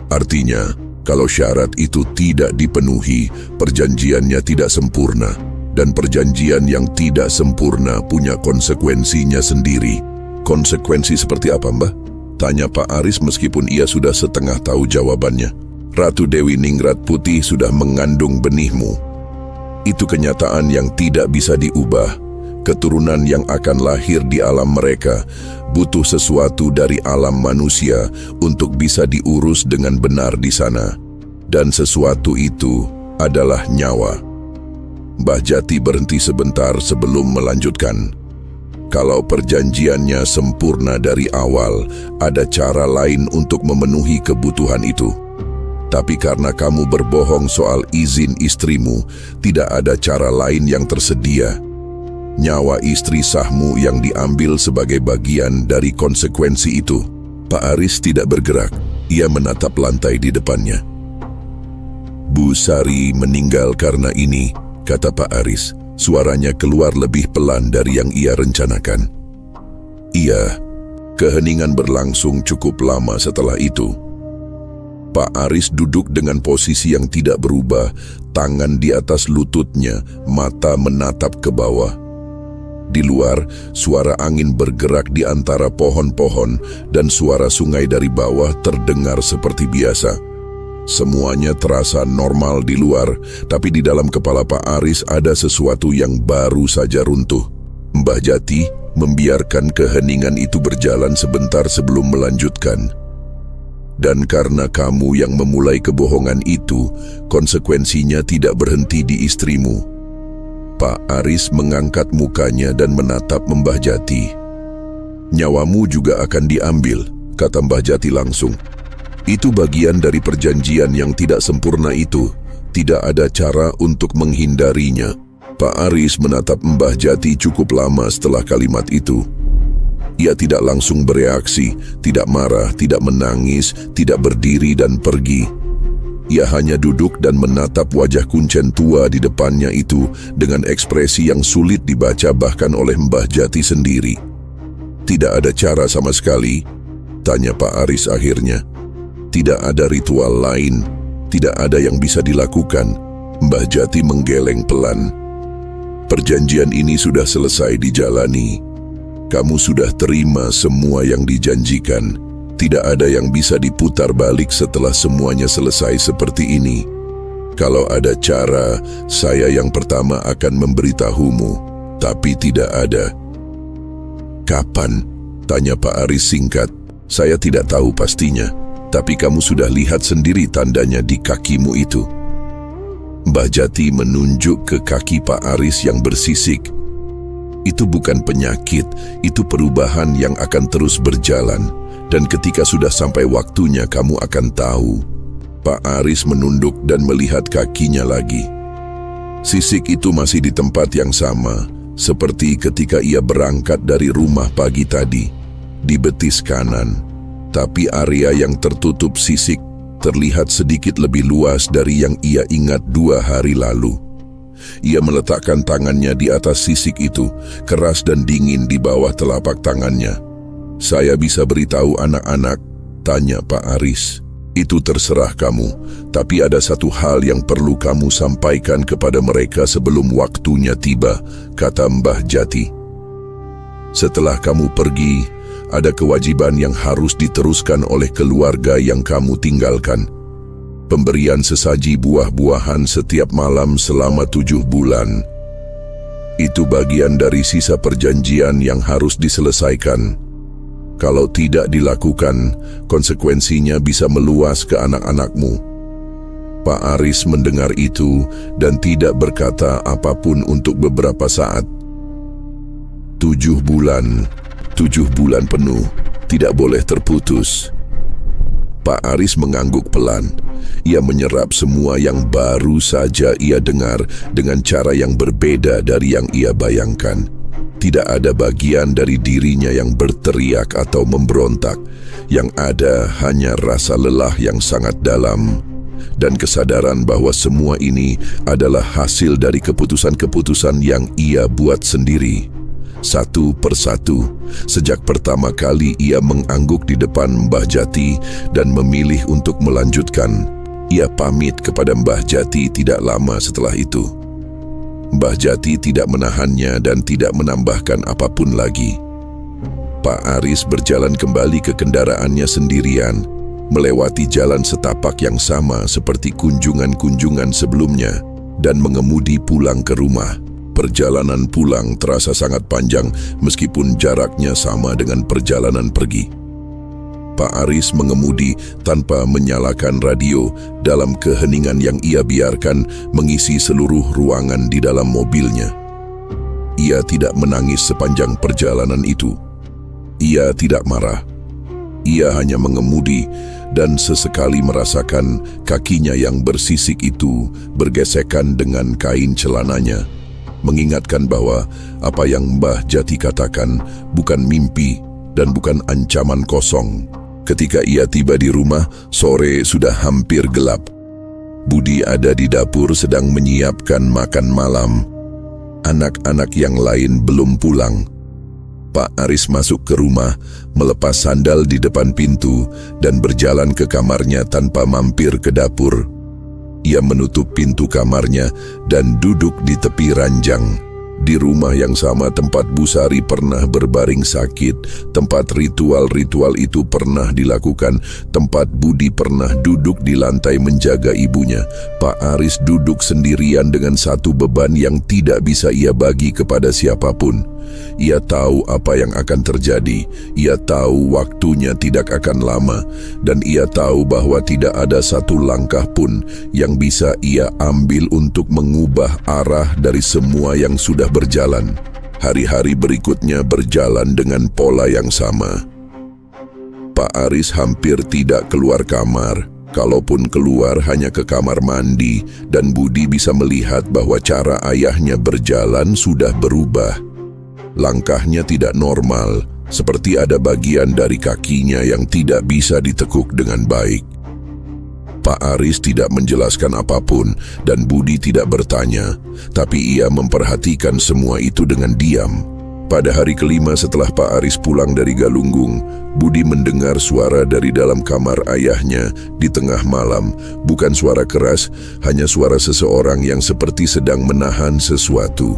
[SPEAKER 1] Artinya, kalau syarat itu tidak dipenuhi, perjanjiannya tidak sempurna. Dan perjanjian yang tidak sempurna punya konsekuensinya sendiri." "Konsekuensi seperti apa, Mbah?" tanya Pak Aris meskipun ia sudah setengah tahu jawabannya. "Ratu Dewi Ningrat Putih sudah mengandung benihmu. Itu kenyataan yang tidak bisa diubah. Keturunan yang akan lahir di alam mereka butuh sesuatu dari alam manusia untuk bisa diurus dengan benar di sana. Dan sesuatu itu adalah nyawa." Mbah Jati berhenti sebentar sebelum melanjutkan. "Kalau perjanjiannya sempurna dari awal, ada cara lain untuk memenuhi kebutuhan itu. Tapi karena kamu berbohong soal izin istrimu, tidak ada cara lain yang tersedia. Nyawa istri sahmu yang diambil sebagai bagian dari konsekuensi itu." Pak Aris tidak bergerak. Ia menatap lantai di depannya. "Bu Sari meninggal karena ini," kata Pak Aris. Suaranya keluar lebih pelan dari yang ia rencanakan. "Iya." Keheningan berlangsung cukup lama setelah itu. Pak Aris duduk dengan posisi yang tidak berubah, tangan di atas lututnya, mata menatap ke bawah. Di luar, suara angin bergerak di antara pohon-pohon dan suara sungai dari bawah terdengar seperti biasa. Semuanya terasa normal di luar, tapi di dalam kepala Pak Aris ada sesuatu yang baru saja runtuh. Mbah Jati membiarkan keheningan itu berjalan sebentar sebelum melanjutkan. "Dan karena kamu yang memulai kebohongan itu, konsekuensinya tidak berhenti di istrimu." Pak Aris mengangkat mukanya dan menatap Mbah Jati. "Nyawamu juga akan diambil," kata Mbah Jati langsung. "Itu bagian dari perjanjian yang tidak sempurna itu. Tidak ada cara untuk menghindarinya." Pak Aris menatap Mbah Jati cukup lama setelah kalimat itu. Ia tidak langsung bereaksi, tidak marah, tidak menangis, tidak berdiri dan pergi. Ia hanya duduk dan menatap wajah kuncen tua di depannya itu dengan ekspresi yang sulit dibaca bahkan oleh Mbah Jati sendiri. "Tidak ada cara sama sekali?" tanya Pak Aris akhirnya. "Tidak ada ritual lain, tidak ada yang bisa dilakukan." Mbah Jati menggeleng pelan. Perjanjian ini sudah selesai dijalani. Kamu sudah terima semua yang dijanjikan. Tidak ada yang bisa diputar balik setelah semuanya selesai seperti ini. Kalau ada cara, saya yang pertama akan memberitahumu, tapi tidak ada. Kapan? Tanya Pak Aris singkat. Saya tidak tahu pastinya, tapi kamu sudah lihat sendiri tandanya di kakimu itu. Mbah Jati menunjuk ke kaki Pak Aris yang bersisik. Itu bukan penyakit, itu perubahan yang akan terus berjalan. Dan ketika sudah sampai waktunya kamu akan tahu. Pak Aris menunduk dan melihat kakinya lagi. Sisik itu masih di tempat yang sama, seperti ketika ia berangkat dari rumah pagi tadi, di betis kanan. Tapi area yang tertutup sisik terlihat sedikit lebih luas dari yang ia ingat 2 hari lalu. Ia meletakkan tangannya di atas sisik itu, keras dan dingin di bawah telapak tangannya. Saya bisa beritahu anak-anak, tanya Pak Aris. Itu terserah kamu, tapi ada satu hal yang perlu kamu sampaikan kepada mereka sebelum waktunya tiba, kata Mbah Jati. Setelah kamu pergi, ada kewajiban yang harus diteruskan oleh keluarga yang kamu tinggalkan. Pemberian sesaji buah-buahan setiap malam selama 7 bulan. Itu bagian dari sisa perjanjian yang harus diselesaikan. Kalau tidak dilakukan, konsekuensinya bisa meluas ke anak-anakmu. Pak Aris mendengar itu dan tidak berkata apapun untuk beberapa saat. 7 bulan penuh, tidak boleh terputus. Pak Aris mengangguk pelan. Ia menyerap semua yang baru saja ia dengar dengan cara yang berbeda dari yang ia bayangkan. Tidak ada bagian dari dirinya yang berteriak atau memberontak. Yang ada hanya rasa lelah yang sangat dalam dan kesadaran bahwa semua ini adalah hasil dari keputusan-keputusan yang ia buat sendiri. Satu persatu, sejak pertama kali ia mengangguk di depan Mbah Jati dan memilih untuk melanjutkan. Ia pamit kepada Mbah Jati tidak lama setelah itu. Mbah Jati tidak menahannya dan tidak menambahkan apapun lagi. Pak Aris berjalan kembali ke kendaraannya sendirian, melewati jalan setapak yang sama seperti kunjungan-kunjungan sebelumnya, dan mengemudi pulang ke rumah. Perjalanan pulang terasa sangat panjang meskipun jaraknya sama dengan perjalanan pergi. Pak Aris mengemudi tanpa menyalakan radio dalam keheningan yang ia biarkan mengisi seluruh ruangan di dalam mobilnya. Ia tidak menangis sepanjang perjalanan itu. Ia tidak marah. Ia hanya mengemudi dan sesekali merasakan kakinya yang bersisik itu bergesekan dengan kain celananya, mengingatkan bahwa apa yang Mbah Jati katakan bukan mimpi dan bukan ancaman kosong. Ketika ia tiba di rumah, sore sudah hampir gelap. Budi ada di dapur sedang menyiapkan makan malam. Anak-anak yang lain belum pulang. Pak Aris masuk ke rumah, melepas sandal di depan pintu, dan berjalan ke kamarnya tanpa mampir ke dapur. Ia menutup pintu kamarnya dan duduk di tepi ranjang. Di rumah yang sama tempat Bu Sari pernah berbaring sakit, tempat ritual-ritual itu pernah dilakukan, tempat Budi pernah duduk di lantai menjaga ibunya, Pak Aris duduk sendirian dengan satu beban yang tidak bisa ia bagi kepada siapapun. Ia tahu apa yang akan terjadi, ia tahu waktunya tidak akan lama, dan ia tahu bahwa tidak ada satu langkah pun yang bisa ia ambil untuk mengubah arah dari semua yang sudah berjalan. Hari-hari berikutnya berjalan dengan pola yang sama. Pak Aris hampir tidak keluar kamar. Kalaupun keluar hanya ke kamar mandi, dan Budi bisa melihat bahwa cara ayahnya berjalan sudah berubah. Langkahnya tidak normal, seperti ada bagian dari kakinya yang tidak bisa ditekuk dengan baik. Pak Aris tidak menjelaskan apapun dan Budi tidak bertanya, tapi ia memperhatikan semua itu dengan diam. Pada hari kelima setelah Pak Aris pulang dari Galunggung, Budi mendengar suara dari dalam kamar ayahnya di tengah malam. Bukan suara keras, hanya suara seseorang yang seperti sedang menahan sesuatu.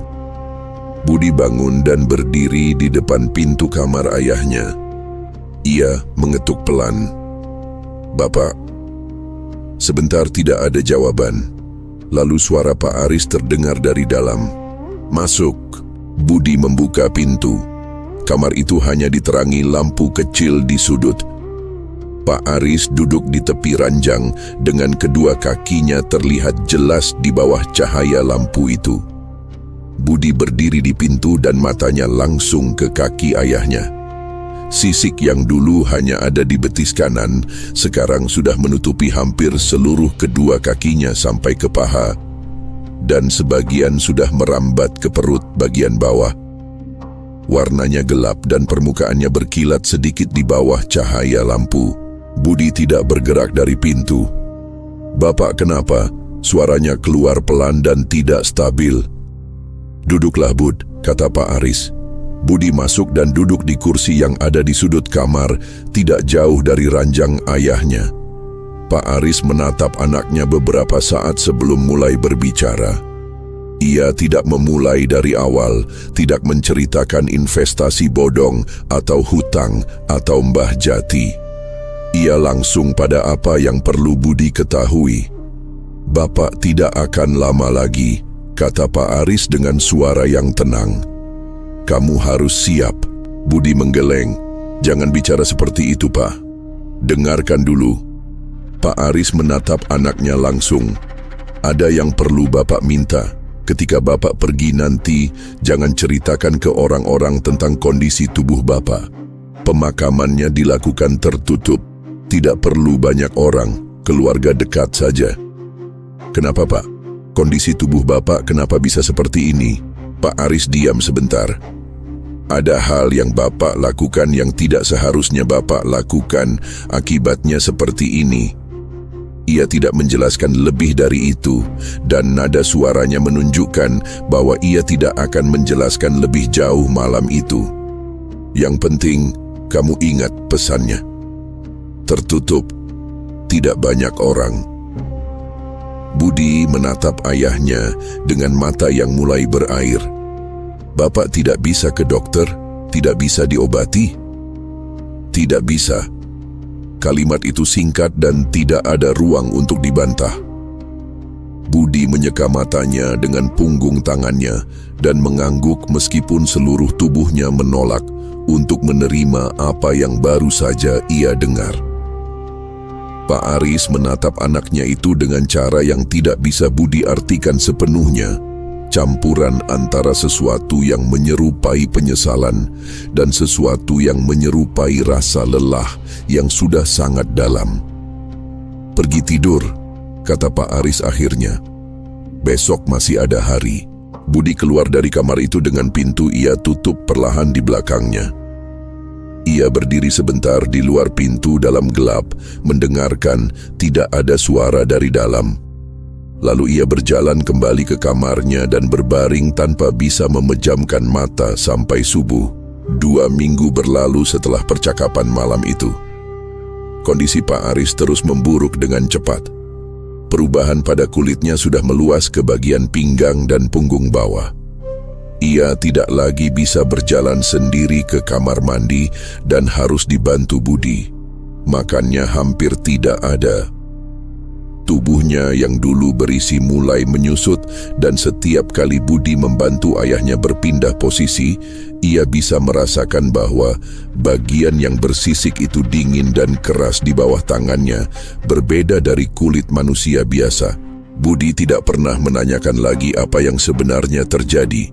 [SPEAKER 1] Budi bangun dan berdiri di depan pintu kamar ayahnya. Ia mengetuk pelan. "Bapak." Sebentar tidak ada jawaban. Lalu suara Pak Aris terdengar dari dalam. "Masuk." Budi membuka pintu. Kamar itu hanya diterangi lampu kecil di sudut. Pak Aris duduk di tepi ranjang dengan kedua kakinya terlihat jelas di bawah cahaya lampu itu. Budi berdiri di pintu dan matanya langsung ke kaki ayahnya. Sisik yang dulu hanya ada di betis kanan, sekarang sudah menutupi hampir seluruh kedua kakinya sampai ke paha, dan sebagian sudah merambat ke perut bagian bawah. Warnanya gelap dan permukaannya berkilat sedikit di bawah cahaya lampu. Budi tidak bergerak dari pintu. "Bapak kenapa?" Suaranya keluar pelan dan tidak stabil. "Duduklah, Bud," kata Pak Aris. Budi masuk dan duduk di kursi yang ada di sudut kamar, tidak jauh dari ranjang ayahnya. Pak Aris menatap anaknya beberapa saat sebelum mulai berbicara. Ia tidak memulai dari awal, tidak menceritakan investasi bodong atau hutang atau Mbah Jati. Ia langsung pada apa yang perlu Budi ketahui. "Bapak tidak akan lama lagi," kata Pak Aris dengan suara yang tenang. "Kamu harus siap." Budi menggeleng. "Jangan bicara seperti itu, Pak. Dengarkan dulu." Pak Aris menatap anaknya langsung. "Ada yang perlu Bapak minta. Ketika Bapak pergi nanti, jangan ceritakan ke orang-orang tentang kondisi tubuh Bapak. Pemakamannya dilakukan tertutup. Tidak perlu banyak orang, keluarga dekat saja." "Kenapa, Pak? Kondisi tubuh Bapak kenapa bisa seperti ini?" Pak Aris diam sebentar. "Ada hal yang Bapak lakukan yang tidak seharusnya Bapak lakukan, akibatnya seperti ini." Ia tidak menjelaskan lebih dari itu, dan nada suaranya menunjukkan bahwa ia tidak akan menjelaskan lebih jauh malam itu. "Yang penting, kamu ingat pesannya. Tertutup, tidak banyak orang." Budi menatap ayahnya dengan mata yang mulai berair. "Bapak tidak bisa ke dokter? Tidak bisa diobati?" "Tidak bisa." Kalimat itu singkat dan tidak ada ruang untuk dibantah. Budi menyeka matanya dengan punggung tangannya dan mengangguk meskipun seluruh tubuhnya menolak untuk menerima apa yang baru saja ia dengar. Pak Aris menatap anaknya itu dengan cara yang tidak bisa Budi artikan sepenuhnya. Campuran antara sesuatu yang menyerupai penyesalan dan sesuatu yang menyerupai rasa lelah yang sudah sangat dalam. "Pergi tidur," kata Pak Aris akhirnya. "Besok masih ada hari." Budi keluar dari kamar itu dengan pintu ia tutup perlahan di belakangnya. Ia berdiri sebentar di luar pintu dalam gelap, mendengarkan tidak ada suara dari dalam. Lalu ia berjalan kembali ke kamarnya dan berbaring tanpa bisa memejamkan mata sampai subuh. 2 minggu berlalu setelah percakapan malam itu. Kondisi Pak Aris terus memburuk dengan cepat. Perubahan pada kulitnya sudah meluas ke bagian pinggang dan punggung bawah. Ia tidak lagi bisa berjalan sendiri ke kamar mandi dan harus dibantu Budi. Makannya hampir tidak ada. Tubuhnya yang dulu berisi mulai menyusut dan setiap kali Budi membantu ayahnya berpindah posisi, ia bisa merasakan bahwa bagian yang bersisik itu dingin dan keras di bawah tangannya, berbeda dari kulit manusia biasa. Budi tidak pernah menanyakan lagi apa yang sebenarnya terjadi.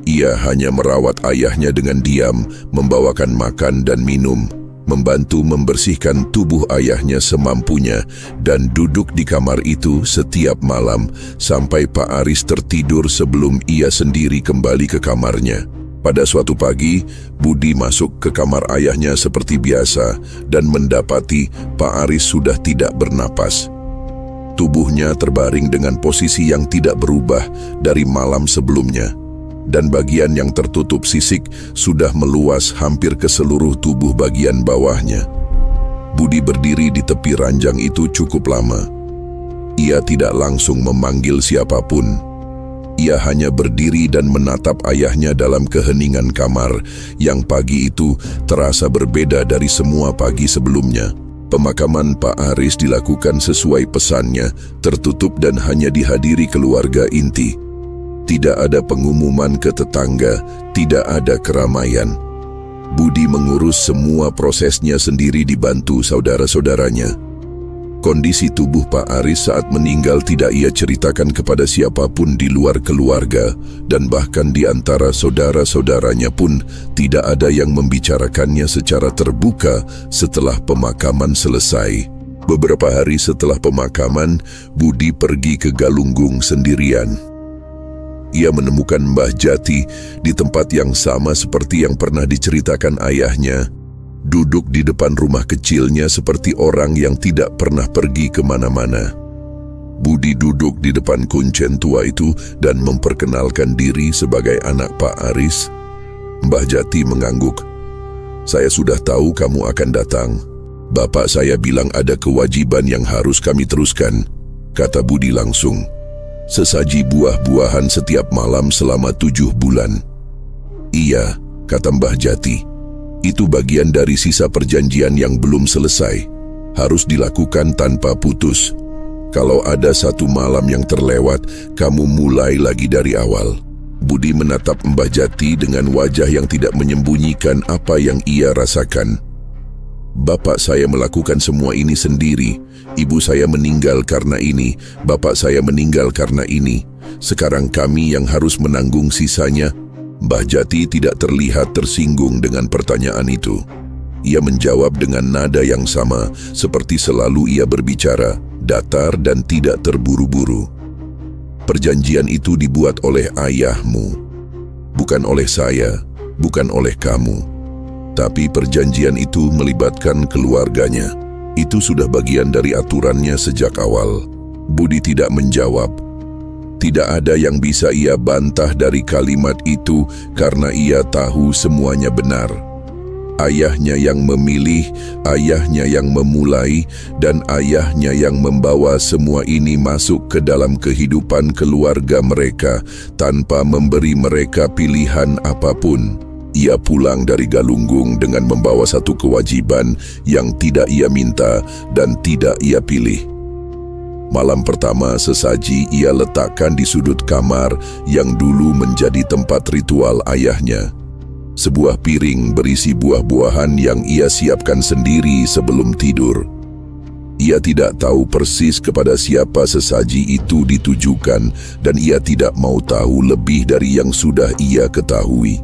[SPEAKER 1] Ia hanya merawat ayahnya dengan diam, membawakan makan dan minum, membantu membersihkan tubuh ayahnya semampunya, dan duduk di kamar itu setiap malam sampai Pak Aris tertidur sebelum ia sendiri kembali ke kamarnya. Pada suatu pagi, Budi masuk ke kamar ayahnya seperti biasa dan mendapati Pak Aris sudah tidak bernapas. Tubuhnya terbaring dengan posisi yang tidak berubah dari malam sebelumnya. dan bagian yang tertutup sisik sudah meluas hampir ke seluruh tubuh bagian bawahnya. Budi berdiri di tepi ranjang itu cukup lama. Ia tidak langsung memanggil siapapun. Ia hanya berdiri dan menatap ayahnya dalam keheningan kamar yang pagi itu terasa berbeda dari semua pagi sebelumnya. Pemakaman Pak Aris dilakukan sesuai pesannya, tertutup dan hanya dihadiri keluarga inti. Tidak ada pengumuman ke tetangga, tidak ada keramaian. Budi mengurus semua prosesnya sendiri dibantu saudara-saudaranya. Kondisi tubuh Pak Aris saat meninggal tidak ia ceritakan kepada siapapun di luar keluarga, dan bahkan di antara saudara-saudaranya pun tidak ada yang membicarakannya secara terbuka setelah pemakaman selesai. Beberapa hari setelah pemakaman, Budi pergi ke Galunggung sendirian. Ia menemukan Mbah Jati di tempat yang sama seperti yang pernah diceritakan ayahnya, duduk di depan rumah kecilnya seperti orang yang tidak pernah pergi kemana-mana. Budi duduk di depan kuncen tua itu dan memperkenalkan diri sebagai anak Pak Aris. Mbah Jati mengangguk. "Saya sudah tahu kamu akan datang. Bapak saya bilang ada kewajiban yang harus kami teruskan," kata Budi langsung. "Sesaji buah-buahan setiap malam selama 7 bulan. "Iya," kata Mbah Jati. "Itu bagian dari sisa perjanjian yang belum selesai. Harus dilakukan tanpa putus. Kalau ada satu malam yang terlewat, kamu mulai lagi dari awal." Budi menatap Mbah Jati dengan wajah yang tidak menyembunyikan apa yang ia rasakan. "Bapak saya melakukan semua ini sendiri. Ibu saya meninggal karena ini. Bapak saya meninggal karena ini. Sekarang kami yang harus menanggung sisanya." Mbah Jati tidak terlihat tersinggung dengan pertanyaan itu. Ia menjawab dengan nada yang sama, seperti selalu ia berbicara, datar dan tidak terburu-buru. "Perjanjian itu dibuat oleh ayahmu, bukan oleh saya, bukan oleh kamu. Tapi perjanjian itu melibatkan keluarganya. Itu sudah bagian dari aturannya sejak awal." Budi tidak menjawab. Tidak ada yang bisa ia bantah dari kalimat itu karena ia tahu semuanya benar. Ayahnya yang memilih, ayahnya yang memulai, dan ayahnya yang membawa semua ini masuk ke dalam kehidupan keluarga mereka tanpa memberi mereka pilihan apapun. Ia pulang dari Galunggung dengan membawa satu kewajiban yang tidak ia minta dan tidak ia pilih. Malam pertama sesaji ia letakkan di sudut kamar yang dulu menjadi tempat ritual ayahnya. Sebuah piring berisi buah-buahan yang ia siapkan sendiri sebelum tidur. Ia tidak tahu persis kepada siapa sesaji itu ditujukan dan ia tidak mau tahu lebih dari yang sudah ia ketahui.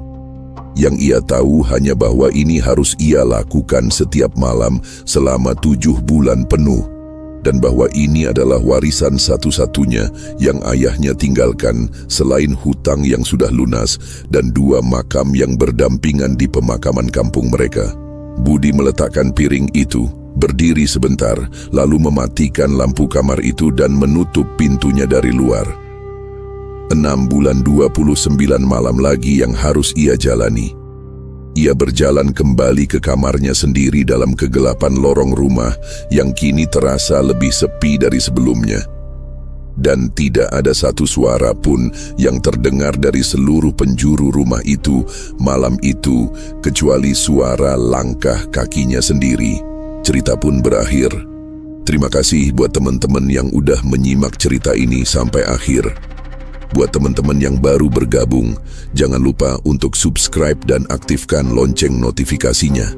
[SPEAKER 1] Yang ia tahu hanya bahwa ini harus ia lakukan setiap malam selama 7 bulan penuh. Dan bahwa ini adalah warisan satu-satunya yang ayahnya tinggalkan selain hutang yang sudah lunas dan 2 makam yang berdampingan di pemakaman kampung mereka. Budi meletakkan piring itu, berdiri sebentar, lalu mematikan lampu kamar itu dan menutup pintunya dari luar. 6 bulan 29 malam lagi yang harus ia jalani. Ia berjalan kembali ke kamarnya sendiri dalam kegelapan lorong rumah yang kini terasa lebih sepi dari sebelumnya. Dan tidak ada satu suara pun yang terdengar dari seluruh penjuru rumah itu malam itu kecuali suara langkah kakinya sendiri. Cerita pun berakhir. Terima kasih buat teman-teman yang udah menyimak cerita ini sampai akhir. Buat teman-teman yang baru bergabung, jangan lupa untuk subscribe dan aktifkan lonceng notifikasinya.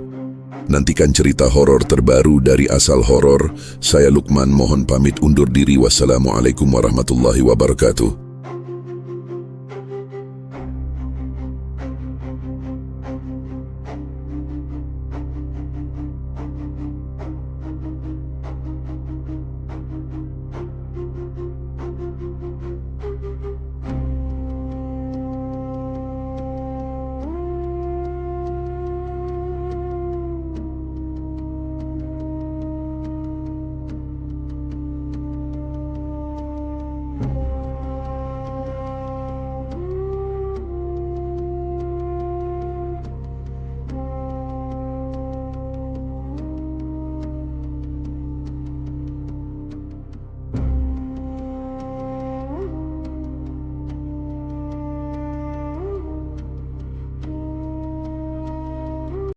[SPEAKER 1] Nantikan cerita horor terbaru dari Asal Horor. Saya Lukman mohon pamit undur diri. Wassalamualaikum warahmatullahi wabarakatuh.